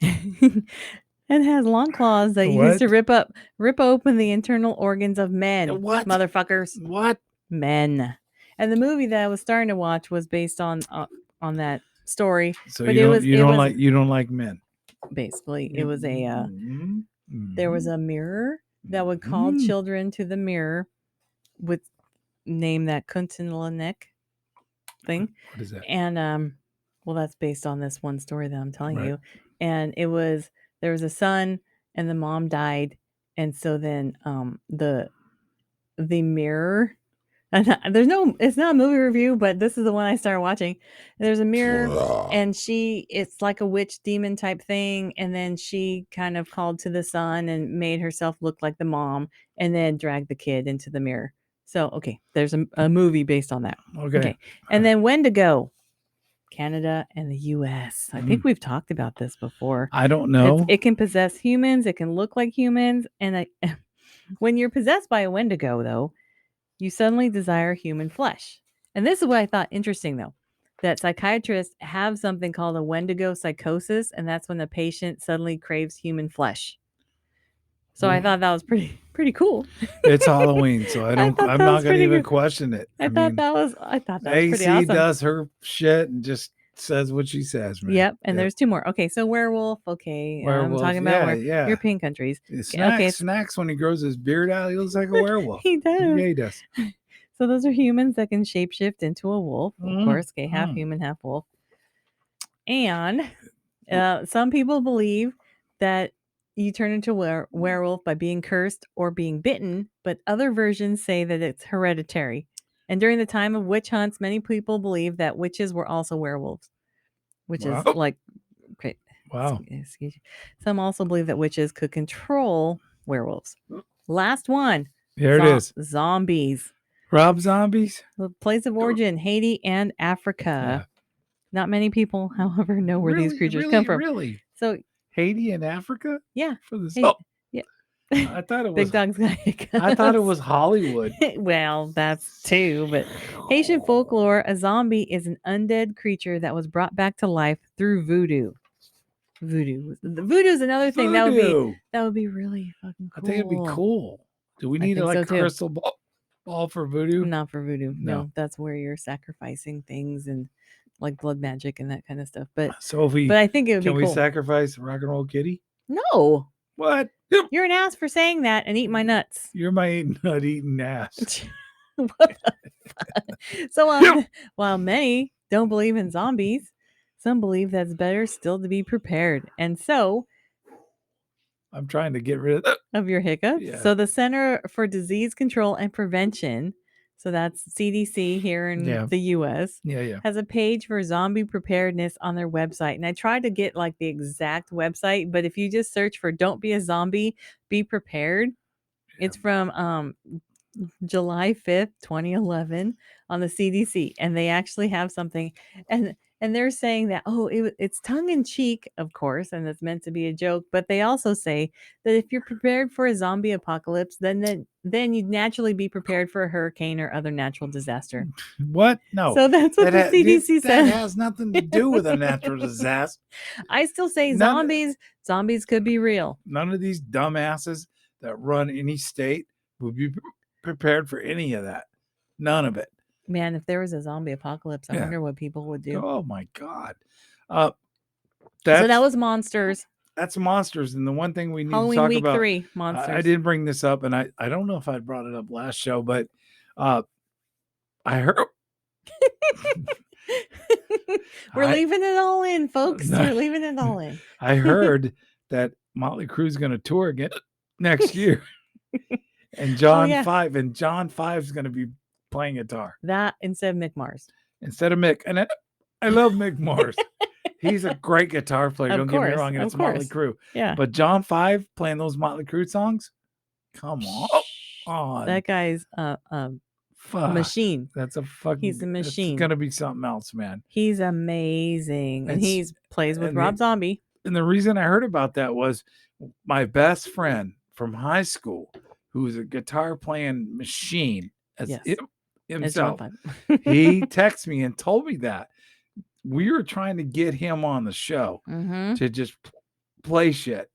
And has long claws that use to rip open the internal organs of men. What? Motherfuckers. What? Men. And the movie that I was starting to watch was based on that story. So but you don't like men. Basically, it was a there was a mirror that would call children to the mirror with name that Kuntilanak thing. What is that? And well, that's based on this one story that I'm telling you. And there was a son and the mom died, and so then the mirror, and it's not a movie review, but this is the one I started watching. There's a mirror and it's like a witch demon type thing, and then she kind of called to the son and made herself look like the mom and then dragged the kid into the mirror. So okay, there's a movie based on that. Okay. And then Wendigo, Canada and the U.S. I think we've talked about this before. I don't know. It can possess humans. It can look like humans. And when you're possessed by a Wendigo, though, you suddenly desire human flesh. And this is what I thought interesting, though, that psychiatrists have something called a Wendigo psychosis, and that's when the patient suddenly craves human flesh. So I thought that was pretty cool. It's Halloween, so I'm not going to even question it. I thought that was pretty awesome. does her shit and just says what she says, man. Yep, and there's two more. Okay, so werewolf. Okay, I'm talking about European countries. Snacks when he grows his beard out, he looks like a werewolf. He does. Yeah, he does. So those are humans that can shapeshift into a wolf. Of course, okay, half human, half wolf. And some people believe that you turn into a werewolf by being cursed or being bitten, but other versions say that it's hereditary. And during the time of witch hunts, many people believe that witches were also werewolves, which is like, okay. Wow. Excuse you. Some also believe that witches could control werewolves. Last one. Here it is. Zombies. Rob Zombies. The place of origin, Haiti and Africa. Yeah. Not many people, however, know where these creatures come from. Really? So Haiti and Africa? Yeah. For this. Yeah. I thought it was Bigdog's got hiccups. I thought it was Hollywood. Well, that's too, but Haitian folklore, a zombie is an undead creature that was brought back to life through voodoo. Voodoo is another thing that would be really fucking cool. I think it'd be cool. Do we need a crystal ball for voodoo? Not for voodoo. No, that's where you're sacrificing things and like blood magic and that kind of stuff. But but I think it would be cool. Can we sacrifice Rock and Roll Kitty? No. What? You're an ass for saying that and eat my nuts. You're my nut eating ass. What the fuck? So while many don't believe in zombies, some believe that's better still to be prepared. And so I'm trying to get rid of your hiccups. Yeah. So the Center for Disease Control and Prevention, so that's CDC here in the US, has a page for zombie preparedness on their website. And I tried to get like the exact website, but if you just search for "Don't be a zombie, be prepared," it's from July 5th, 2011 on the CDC. And they actually have something and they're saying that, it's tongue-in-cheek, of course, and it's meant to be a joke. But they also say that if you're prepared for a zombie apocalypse, then you'd naturally be prepared for a hurricane or other natural disaster. What? No. So that's what the CDC says. That has nothing to do with a natural disaster. I still say zombies could be real. None of these dumbasses that run any state would be prepared for any of that. None of it. Man, if there was a zombie apocalypse, I wonder what people would do. Oh my God. So that was monsters. That's monsters. And the one thing we need Halloween to talk week about. 3, monsters. I didn't bring this up, and I don't know if I brought it up last show, but I heard. We're leaving it all in, folks. We're leaving it all in. I heard that Motley Crue's going to tour again next year. And John 5 is going to be playing guitar. That instead of Mick Mars. Instead of Mick. And I love Mick Mars. He's a great guitar player. Don't get me wrong. And it's Motley Crue. Yeah. But John 5 playing those Motley Crue songs? Come on. That guy's a machine. That's a fucking... He's a machine. It's going to be something else, man. He's amazing. And he plays with Rob Zombie. And the reason I heard about that was my best friend from high school, who was a guitar playing machine himself. He texted me and told me that we were trying to get him on the show to just play shit.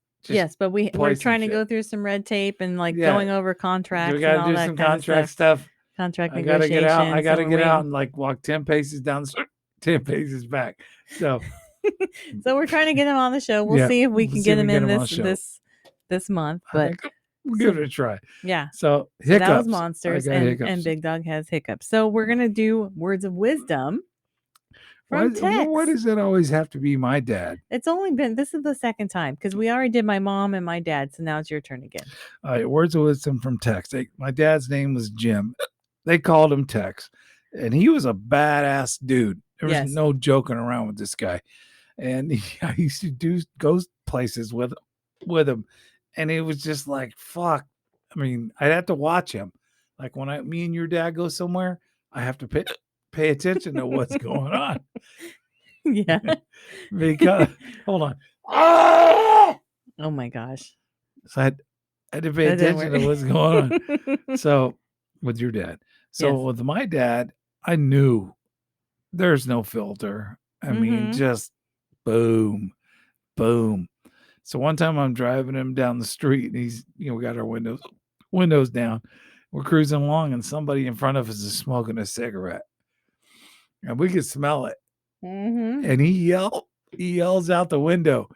But we're trying to go through some red tape and going over contracts. We got to do some contract stuff. Contract negotiations. I got to get out and like walk 10 paces down, 10 paces back. So, so we're trying to get him on the show. We'll see if we can get him in this month, but. We'll give it a try. Yeah. So that was monsters, and Big Dog has hiccups. So we're gonna do words of wisdom from Tex. Why does it always have to be my dad? It's only been this is the second time because we already did my mom and my dad. So now it's your turn again. All right. Words of wisdom from Tex. My dad's name was Jim. They called him Tex, and he was a badass dude. There was no joking around with this guy, and I used to do ghost places with him. And it was just like, fuck. I mean, I'd have to watch him. Like when me and your dad go somewhere, I have to pay attention to what's going on. Yeah. Because, hold on. Oh my gosh. So I had to pay attention to what's going on. So with your dad. So with my dad, I knew there's no filter. I mean, just boom, boom. So one time I'm driving him down the street and he's, we got our windows down. We're cruising along and somebody in front of us is smoking a cigarette and we could smell it. And he yells out the window,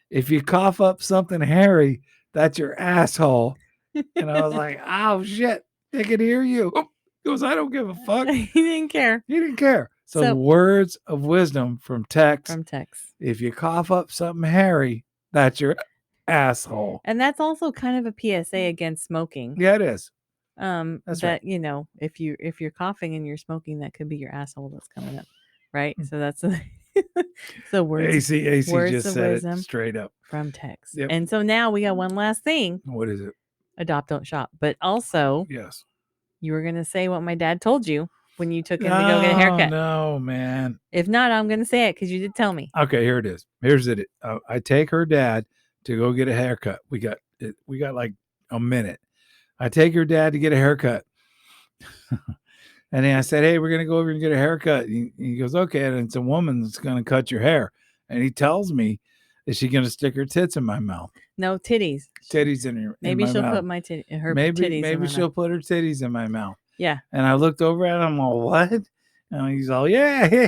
"If you cough up something hairy, that's your asshole." And I was like, "Oh shit, they can hear you." He goes, "I don't give a fuck." He didn't care. So words of wisdom from Tex. If you cough up something hairy, that's your asshole. And that's also kind of a PSA against smoking. Yeah, it is. That's that, right. If you're coughing and you're smoking, that could be your asshole that's coming up. Right. So that's so words. AC just said it straight up from Tex. Yep. And so now we got one last thing. What is it? Adopt, don't shop. But also, Yes. you were going to say what my dad told you when you took him to go get a haircut. No, man. If not, I'm going to say it because you did tell me. Okay, here it is. Here's it. I take her dad to go get a haircut. We got like a minute. I take her dad to get a haircut. And then I said, hey, we're going to go over and get a haircut. He goes, okay. And it's a woman that's going to cut your hair. And he tells me, is she going to stick her tits in my mouth? No, titties. Titties in her Maybe in my she'll mouth. put my titties in my Maybe she'll mouth. put her titties in my mouth. Yeah. And I looked over at him all, what? And he's all, yeah,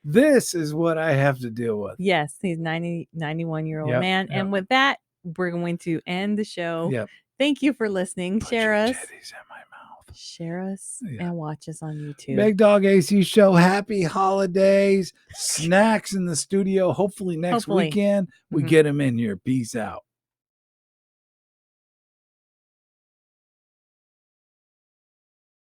this is what I have to deal with. Yes, he's 91-year-old man. Yep. And with that, we're going to end the show. Yep. Thank you for listening. Share us. Titties in my mouth. Share us and watch us on YouTube. Big Dog AC Show. Happy holidays. Snacks in the studio. Hopefully next weekend we get them in here. Peace out.